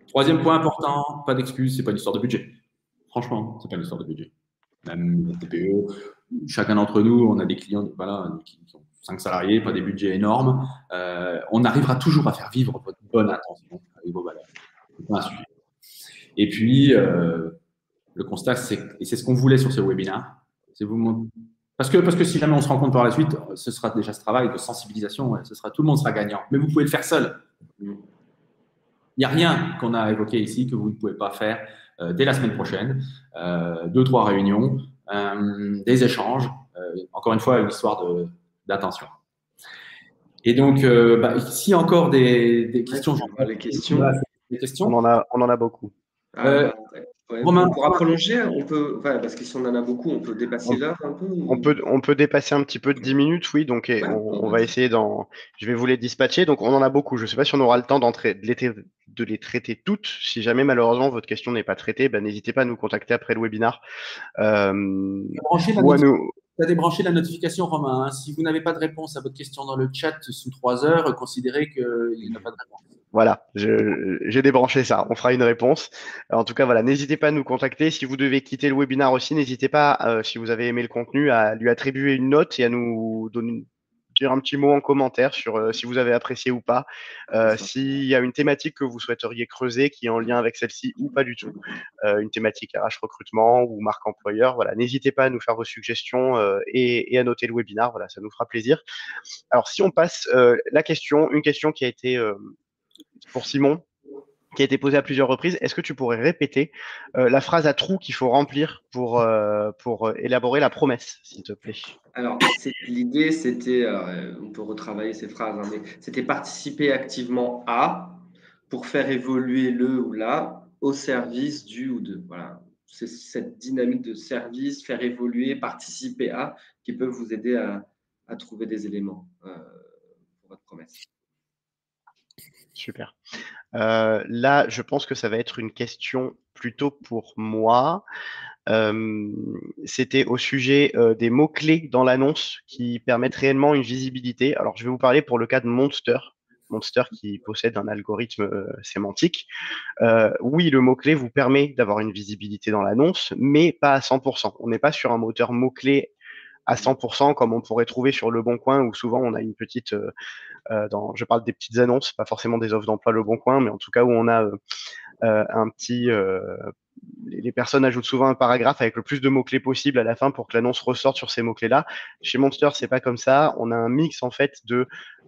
Speaker 3: Troisième point important, pas d'excuses, c'est pas une histoire de budget. Franchement, c'est pas une histoire de budget. Même les TPE, chacun d'entre nous, on a des clients qui ont 5 salariés, pas des budgets énormes. On arrivera toujours à faire vivre votre bonne intention et vos valeurs. C'est pas un sujet. Et puis, le constat, et c'est ce qu'on voulait sur ce webinaire, c'est parce que si jamais on se rend compte par la suite, ce sera déjà ce travail de sensibilisation, tout le monde sera gagnant. Mais vous pouvez le faire seul. Il n'y a rien qu'on a évoqué ici que vous ne pouvez pas faire dès la semaine prochaine. 2-3 réunions, des échanges. Encore une fois, une histoire d'attention. Et donc, ici encore des questions.
Speaker 2: Les questions.
Speaker 1: On en a beaucoup.
Speaker 2: Romain, on pourra prolonger, parce que si on en a beaucoup, on peut dépasser l'heure un peu.
Speaker 1: On peut dépasser un petit peu de 10 minutes, oui. Donc, on va essayer je vais vous les dispatcher. Donc, on en a beaucoup. Je ne sais pas si on aura le temps de les traiter toutes. Si jamais, malheureusement, votre question n'est pas traitée, n'hésitez pas à nous contacter après le webinaire. Tu as
Speaker 3: débranché la notification, Romain. Hein. Si vous n'avez pas de réponse à votre question dans le chat sous 3 heures, considérez qu'il n'y a pas de réponse.
Speaker 1: Voilà, j'ai débranché ça. On fera une réponse. En tout cas, voilà, n'hésitez pas à nous contacter. Si vous devez quitter le webinaire aussi, n'hésitez pas, si vous avez aimé le contenu, à lui attribuer une note et à nous dire un petit mot en commentaire sur si vous avez apprécié ou pas. S'il y a une thématique que vous souhaiteriez creuser qui est en lien avec celle-ci ou pas du tout, une thématique RH recrutement ou marque employeur, voilà, n'hésitez pas à nous faire vos suggestions et à noter le webinaire. Voilà, ça nous fera plaisir. Alors, si on passe une question qui a été pour Simon, qui a été posée à plusieurs reprises. Est-ce que tu pourrais répéter la phrase à trous qu'il faut remplir pour élaborer la promesse, s'il te plaît?
Speaker 2: Alors, l'idée, c'était, on peut retravailler ces phrases, hein, mais c'était participer activement à, pour faire évoluer le ou la, au service du ou de. Voilà. C'est cette dynamique de service, faire évoluer, participer à, qui peut vous aider à trouver des éléments pour votre promesse.
Speaker 1: Super. Là, je pense que ça va être une question plutôt pour moi. C'était au sujet des mots-clés dans l'annonce qui permettent réellement une visibilité. Alors, je vais vous parler pour le cas de Monster. Monster qui possède un algorithme sémantique. Oui, le mot-clé vous permet d'avoir une visibilité dans l'annonce, mais pas à 100%. On n'est pas sur un moteur mot-clé à 100% comme on pourrait trouver sur Le Bon Coin où souvent on a une petite je parle des petites annonces, pas forcément des offres d'emploi Le Bon Coin, mais en tout cas où on a un petit les personnes ajoutent souvent un paragraphe avec le plus de mots-clés possible à la fin pour que l'annonce ressorte sur ces mots-clés-là. Chez Monster, c'est pas comme ça. On a un mix en fait de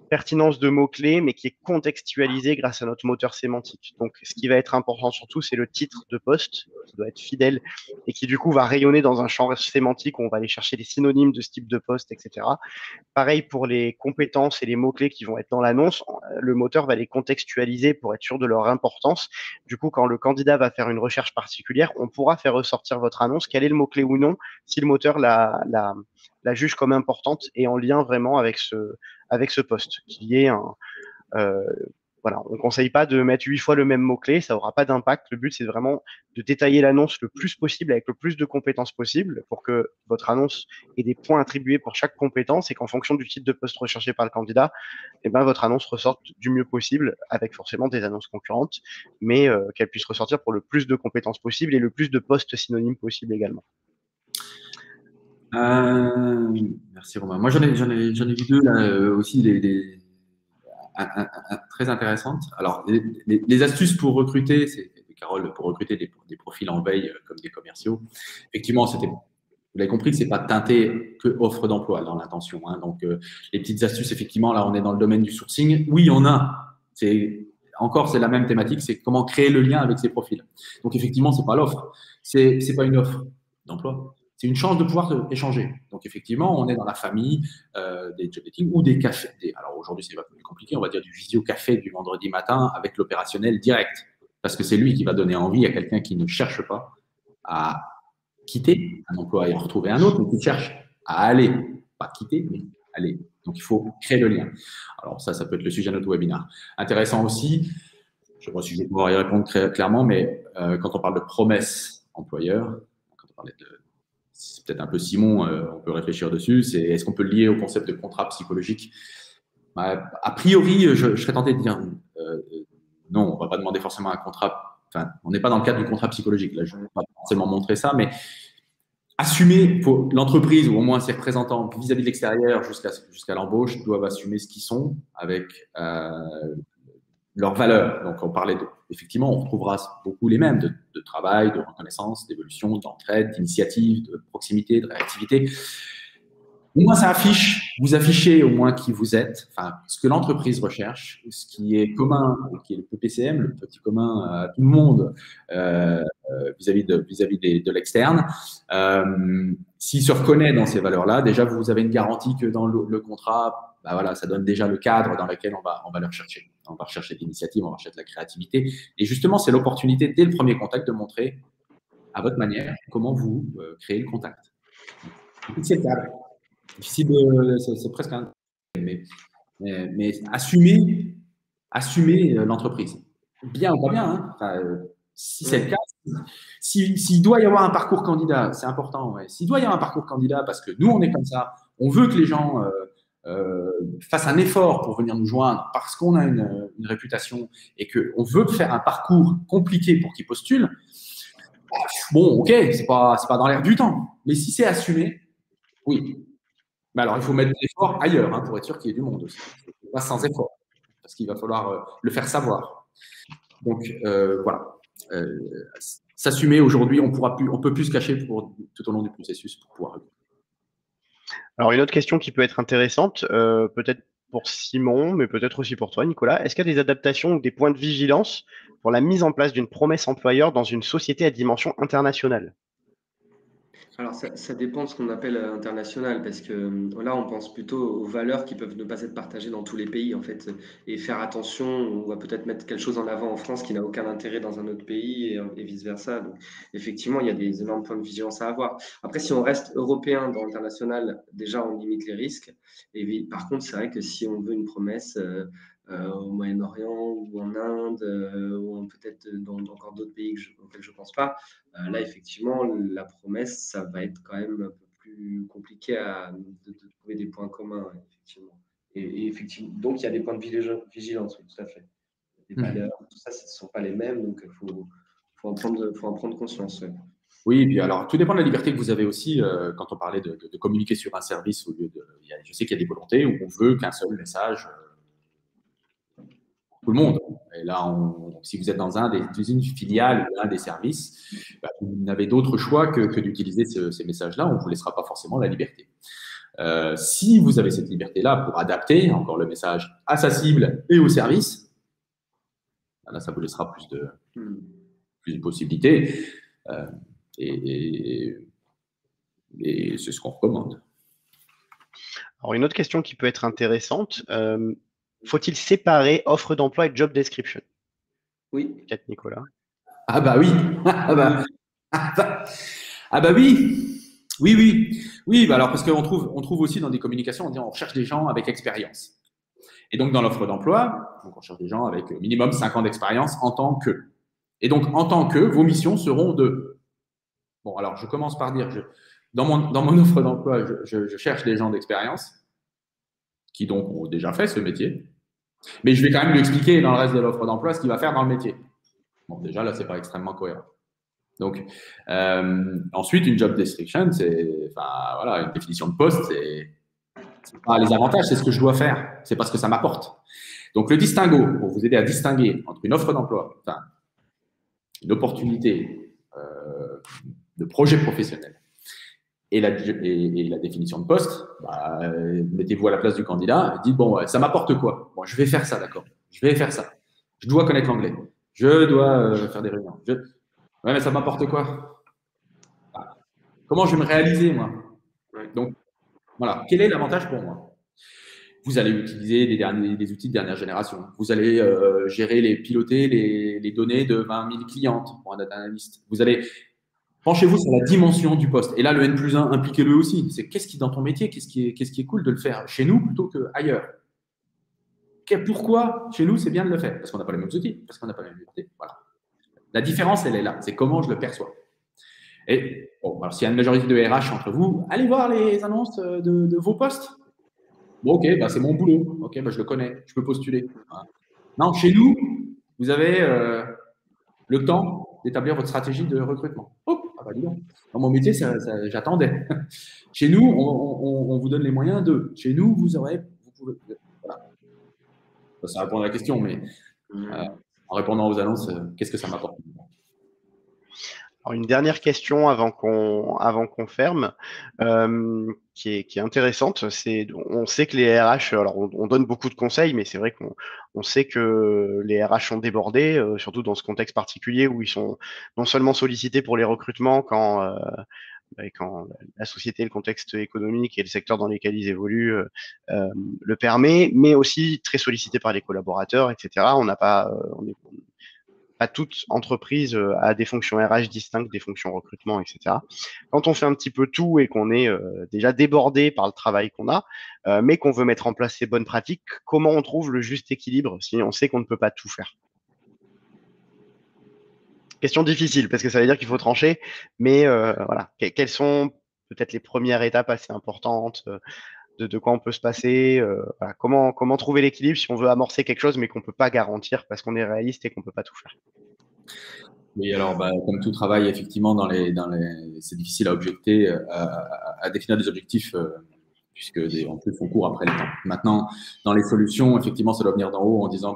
Speaker 1: pertinence de mots-clés, mais qui est contextualisé grâce à notre moteur sémantique. Donc, ce qui va être important surtout, c'est le titre de poste, qui doit être fidèle et qui du coup va rayonner dans un champ sémantique où on va aller chercher les synonymes de ce type de poste, etc. Pareil pour les compétences et les mots-clés qui vont être dans l'annonce, le moteur va les contextualiser pour être sûr de leur importance. Du coup, quand le candidat va faire une recherche particulière, on pourra faire ressortir votre annonce, quel est le mot-clé ou non, si le moteur la juge comme importante et en lien vraiment avec ce poste, qui est voilà, on ne conseille pas de mettre 8 fois le même mot-clé, ça n'aura pas d'impact. Le but, c'est vraiment de détailler l'annonce le plus possible avec le plus de compétences possible pour que votre annonce ait des points attribués pour chaque compétence et qu'en fonction du type de poste recherché par le candidat, votre annonce ressorte du mieux possible avec forcément des annonces concurrentes, mais qu'elle puisse ressortir pour le plus de compétences possible et le plus de postes synonymes possible également.
Speaker 3: Merci Romain. Moi, j'en ai vu deux là, aussi très intéressantes. Alors, les astuces pour recruter, c'est Carole, pour recruter des profils en veille comme des commerciaux. Effectivement, vous l'avez compris, c'est pas teinté que offre d'emploi dans l'intention. Hein. Donc, les petites astuces, effectivement, là, on est dans le domaine du sourcing. Oui, on a. C'est la même thématique, c'est comment créer le lien avec ces profils. Donc, effectivement, c'est pas l'offre. C'est pas une offre d'emploi. C'est une chance de pouvoir échanger. Donc, effectivement, on est dans la famille des job dating ou des cafés. Alors, aujourd'hui, c'est pas plus compliqué. On va dire du visio-café du vendredi matin avec l'opérationnel direct. Parce que c'est lui qui va donner envie à quelqu'un qui ne cherche pas à quitter un emploi et en retrouver un autre, mais qui cherche à aller, pas quitter, mais aller. Donc, il faut créer le lien. Alors, ça peut être le sujet de notre webinaire. Intéressant aussi, je ne sais pas si je vais pouvoir y répondre très clairement, mais quand on parle de promesse employeur, quand on parlait de, c'est peut-être un peu Simon, on peut réfléchir dessus, c'est est-ce qu'on peut le lier au concept de contrat psychologique? A priori, je serais tenté de dire non, on ne va pas demander forcément un contrat. Enfin, on n'est pas dans le cadre du contrat psychologique. Là, je ne vais pas forcément montrer ça, mais assumer, l'entreprise ou au moins ses représentants vis-à-vis de l'extérieur jusqu'à l'embauche doivent assumer ce qu'ils sont avec leurs valeurs. Donc, on parlait effectivement, on retrouvera beaucoup les mêmes de travail, de reconnaissance, d'évolution, d'entraide, d'initiative, de proximité, de réactivité. Au moins, ça affiche, vous affichez au moins qui vous êtes, enfin, ce que l'entreprise recherche, ce qui est commun, qui est le PPCM, le petit commun à tout le monde vis-à-vis de l'externe. S'il se reconnaît dans ces valeurs-là, déjà, vous avez une garantie que dans le contrat, bah voilà, ça donne déjà le cadre dans lequel on va le rechercher. On va rechercher de l'initiative, on va rechercher de la créativité. Et justement, c'est l'opportunité, dès le premier contact, de montrer à votre manière comment vous créez le contact. C'est le cadre. Difficile c'est presque un. Mais assumer l'entreprise. Bien ou pas bien, hein. Enfin, si c'est le cas, s'il doit y avoir un parcours candidat, c'est important. Ouais. S'il doit y avoir un parcours candidat, parce que nous, on est comme ça, on veut que les gens fassent un effort pour venir nous joindre parce qu'on a une réputation et qu'on veut faire un parcours compliqué pour qu'ils postulent, bon, ok, c'est pas dans l'air du temps. Mais si c'est assumé, oui. Mais alors, il faut mettre l'effort ailleurs hein, pour être sûr qu'il y ait du monde aussi. Pas sans effort, parce qu'il va falloir le faire savoir. Donc, voilà. S'assumer aujourd'hui, on peut plus se cacher tout au long du processus pour pouvoir.
Speaker 1: Alors, une autre question qui peut être intéressante, peut-être pour Simon, mais peut-être aussi pour toi, Nicolas. Est-ce qu'il y a des adaptations ou des points de vigilance pour la mise en place d'une promesse employeur dans une société à dimension internationale?
Speaker 2: Alors, ça dépend de ce qu'on appelle international, parce que là, on pense plutôt aux valeurs qui peuvent ne pas être partagées dans tous les pays, en fait, et faire attention, on va peut-être mettre quelque chose en avant en France qui n'a aucun intérêt dans un autre pays, et vice-versa. Donc, effectivement, il y a des énormes points de vigilance à avoir. Après, si on reste européen dans l'international, déjà, on limite les risques. Et par contre, c'est vrai que si on veut une promesse au Moyen-Orient ou en Inde, ou peut-être dans encore d'autres pays auxquels je ne pense pas, là, effectivement, la promesse, ça va être quand même un peu plus compliqué de trouver des points communs, effectivement. Et effectivement, donc, il y a des points de vigilance, oui, tout à fait. Les valeurs, tout ça, ce ne sont pas les mêmes, donc il faut en prendre conscience. Ouais.
Speaker 3: Oui, et puis alors, tout dépend de la liberté que vous avez aussi quand on parlait de communiquer sur un service. Je sais qu'il y a des volontés où on veut qu'un seul message tout le monde. Et là, si vous êtes dans une filiale ou un des services, bah, vous n'avez d'autre choix que d'utiliser ces messages-là. On ne vous laissera pas forcément la liberté. Si vous avez cette liberté-là pour adapter encore le message à sa cible et au service, là, ça vous laissera plus de possibilités. Et c'est ce qu'on recommande.
Speaker 1: Alors, une autre question qui peut être intéressante, faut-il séparer offre d'emploi et job description?
Speaker 2: Oui.
Speaker 1: Peut-être Nicolas.
Speaker 3: Ah bah oui. Ah bah oui. Oui, bah alors parce qu'on trouve aussi dans des communications, on recherche des gens avec expérience. Et donc dans l'offre d'emploi, on cherche des gens avec minimum 5 ans d'expérience en tant que. Et donc en tant que, vos missions seront de. Bon, alors je commence par dire, dans mon offre d'emploi, je cherche des gens d'expérience qui donc ont déjà fait ce métier. Mais je vais quand même lui expliquer dans le reste de l'offre d'emploi ce qu'il va faire dans le métier. Bon, déjà, là, ce n'est pas extrêmement cohérent. Donc, ensuite, une job description, une définition de poste, c'est pas les avantages, c'est ce que je dois faire. C'est pas ce que ça m'apporte. Donc, le distinguo, pour vous aider à distinguer entre une offre d'emploi, une opportunité de projet professionnel et la définition de poste, mettez-vous à la place du candidat et dites, bon, ça m'apporte quoi? Bon, je vais faire ça, d'accord. Je vais faire ça. Je dois connaître l'anglais. Je dois faire des réunions. Ouais, mais ça m'apporte quoi? Comment je vais me réaliser, moi? Donc, voilà. Quel est l'avantage pour moi? Vous allez utiliser des outils de dernière génération. Vous allez piloter les données de 20 000 clientes pour un data analyst. Vous allez Penchez-vous sur la dimension du poste. Et là, le N+1, impliquez-le aussi. C'est qu'est-ce qui, dans ton métier, qu'est-ce qui est cool de le faire chez nous plutôt qu'ailleurs. Pourquoi chez nous, c'est bien de le faire? Parce qu'on n'a pas les mêmes outils, parce qu'on n'a pas les mêmes outils. Voilà. La différence, elle est là. C'est comment je le perçois. Et bon, alors, s'il y a une majorité de RH entre vous, allez voir les annonces de vos postes. Bon, ok, bah, c'est mon boulot. Ok, bah, je le connais. Je peux postuler. Voilà. Non, chez nous, vous avez le temps d'établir votre stratégie de recrutement. Oh, ah bah, dis donc. Dans mon métier, j'attendais. Chez nous, on vous donne les moyens de. Chez nous, vous pouvez. Voilà. Ça répond à la question, mais en répondant aux annonces, qu'est-ce que ça m'apporte?
Speaker 1: Alors, une dernière question avant qu'on ferme, qui est intéressante. On sait que les RH, alors on donne beaucoup de conseils, mais c'est vrai qu'on sait que les RH sont débordés, surtout dans ce contexte particulier où ils sont non seulement sollicités pour les recrutements quand la société, le contexte économique et le secteur dans lesquels ils évoluent le permet, mais aussi très sollicités par les collaborateurs, etc. On est pas toute entreprise a des fonctions RH distinctes des fonctions recrutement, etc. Quand on fait un petit peu tout et qu'on est déjà débordé par le travail qu'on a, mais qu'on veut mettre en place ces bonnes pratiques, comment on trouve le juste équilibre si on sait qu'on ne peut pas tout faire? Question difficile, parce que ça veut dire qu'il faut trancher, mais voilà. Quelles sont peut-être les premières étapes assez importantes de quoi on peut se passer, voilà. Comment trouver l'équilibre si on veut amorcer quelque chose mais qu'on ne peut pas garantir parce qu'on est réaliste et qu'on ne peut pas tout faire?
Speaker 3: Oui, alors comme tout travail, effectivement, c'est difficile à objecter, à définir des objectifs, puisque en plus on court après le temps. Maintenant, dans les solutions, effectivement, ça doit venir d'en haut en disant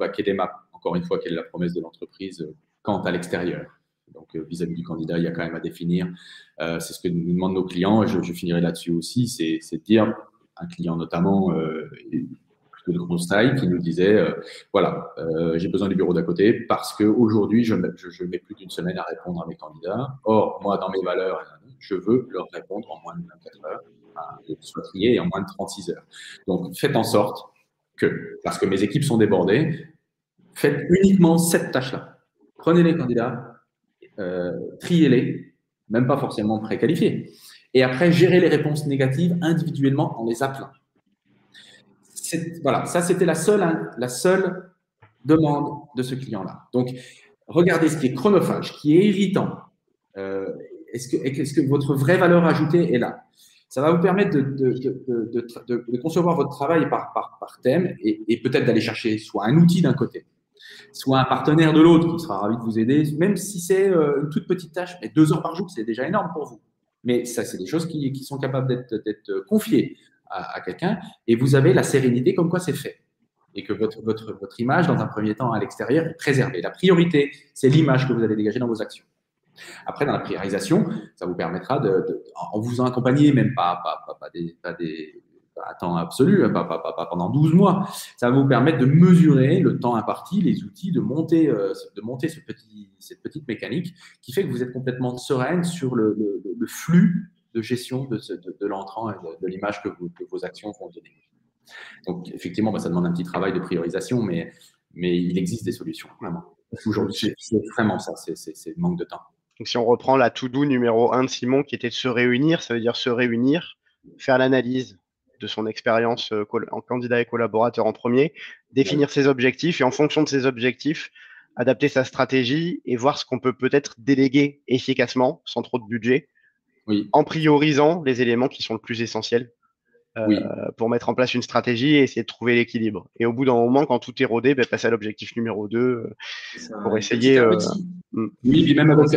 Speaker 3: encore une fois, quelle est la promesse de l'entreprise quant à l'extérieur. Donc, vis-à-vis du candidat, il y a quand même à définir. C'est ce que nous demandent nos clients, et je finirai là-dessus aussi, c'est de dire, un client notamment, plutôt de grosse taille, qui nous disait voilà, j'ai besoin du bureau d'à côté parce qu'aujourd'hui, je mets plus d'une semaine à répondre à mes candidats. Or, moi, dans mes valeurs, je veux leur répondre en moins de 24 heures, soit trié et en moins de 36 heures. Donc, faites en sorte que, parce que mes équipes sont débordées, faites uniquement cette tâche-là. Prenez les candidats, triez-les, même pas forcément préqualifiés. Et après, gérez les réponses négatives individuellement en les appelant. Voilà, ça c'était la seule demande de ce client-là. Donc, regardez ce qui est chronophage, qui est irritant. Est-ce que votre vraie valeur ajoutée est là? Ça va vous permettre de concevoir votre travail par thème et peut-être d'aller chercher soit un outil d'un côté, soit un partenaire de l'autre qui sera ravi de vous aider, même si c'est une toute petite tâche, mais 2 heures par jour, c'est déjà énorme pour vous. Mais ça, c'est des choses qui sont capables d'être confiées à quelqu'un, et vous avez la sérénité comme quoi c'est fait. Et que votre image, dans un premier temps, à l'extérieur, est préservée. La priorité, c'est l'image que vous allez dégager dans vos actions. Après, dans la priorisation, ça vous permettra en vous accompagner, même pas à temps absolu, pas pendant 12 mois, ça va vous permettre de mesurer le temps imparti, les outils, de monter cette petite mécanique qui fait que vous êtes complètement sereine sur le flux de gestion de l'entrant et de l'image que vos actions vont donner. Donc, effectivement, ça demande un petit travail de priorisation, mais il existe des solutions, vraiment. Aujourd'hui, c'est vraiment ça, c'est le manque de temps.
Speaker 1: Donc, si on reprend la to-do numéro 1 de Simon, qui était de se réunir, ça veut dire se réunir, faire l'analyse de son expérience en candidat et collaborateur en premier, définir ses objectifs et en fonction de ses objectifs, adapter sa stratégie et voir ce qu'on peut peut-être déléguer efficacement, sans trop de budget, en priorisant les éléments qui sont le plus essentiels pour mettre en place une stratégie et essayer de trouver l'équilibre. Et au bout d'un moment, quand tout est rodé, passer à l'objectif numéro 2 pour essayer…
Speaker 3: Oui, puis même avec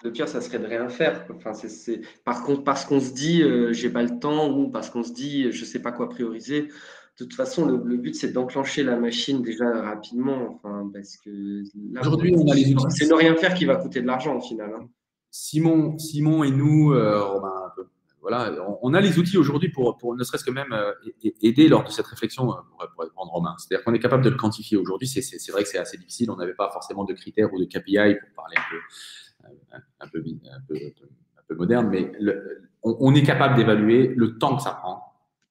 Speaker 2: le pire, ça serait de rien faire. Enfin, par contre, parce qu'on se dit j'ai pas le temps ou parce qu'on se dit je sais pas quoi prioriser. De toute façon, le but, c'est d'enclencher la machine déjà rapidement. Enfin, parce que là,
Speaker 3: aujourd'hui, on a les outils.
Speaker 2: C'est ne rien faire qui va coûter de l'argent au final. Hein. Simon
Speaker 3: et nous, Romain, voilà, on a les outils aujourd'hui pour ne serait-ce que même aider lors de cette réflexion pour répondre Romain. C'est-à-dire qu'on est capable de le quantifier aujourd'hui. C'est vrai que c'est assez difficile. On n'avait pas forcément de critères ou de KPI pour parler un peu moderne, mais on est capable d'évaluer le temps que ça prend,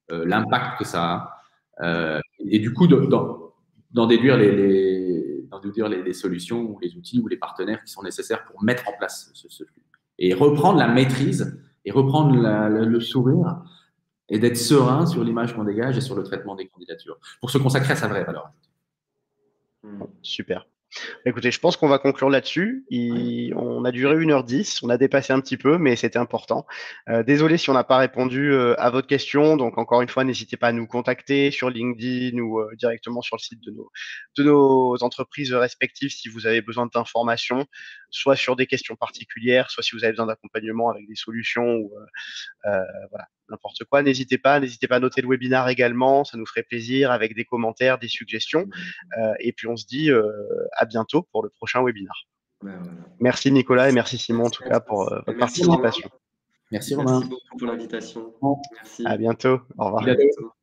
Speaker 3: l'impact que ça a, et du coup d'en déduire les nous dire les solutions ou les outils ou les partenaires qui sont nécessaires pour mettre en place ce flux. Et reprendre la maîtrise et reprendre le sourire et d'être serein sur l'image qu'on dégage et sur le traitement des candidatures pour se consacrer à sa vraie valeur ajoutée.
Speaker 1: Super. Écoutez, je pense qu'on va conclure là-dessus. On a duré 1h10, on a dépassé un petit peu, mais c'était important. Désolé si on n'a pas répondu à votre question. Donc, encore une fois, n'hésitez pas à nous contacter sur LinkedIn ou directement sur le site de nos entreprises respectives si vous avez besoin d'informations, soit sur des questions particulières, soit si vous avez besoin d'accompagnement avec des solutions ou voilà, n'importe quoi. N'hésitez pas à noter le webinaire également, ça nous ferait plaisir avec des commentaires, des suggestions. Et puis on se dit à bientôt pour le prochain webinaire.
Speaker 2: Voilà.
Speaker 1: Merci Nicolas et merci Simon en tout cas pour votre participation.
Speaker 3: Merci Romain.
Speaker 2: Merci beaucoup pour l'invitation. Merci.
Speaker 1: À bientôt. Au revoir.
Speaker 3: À bientôt.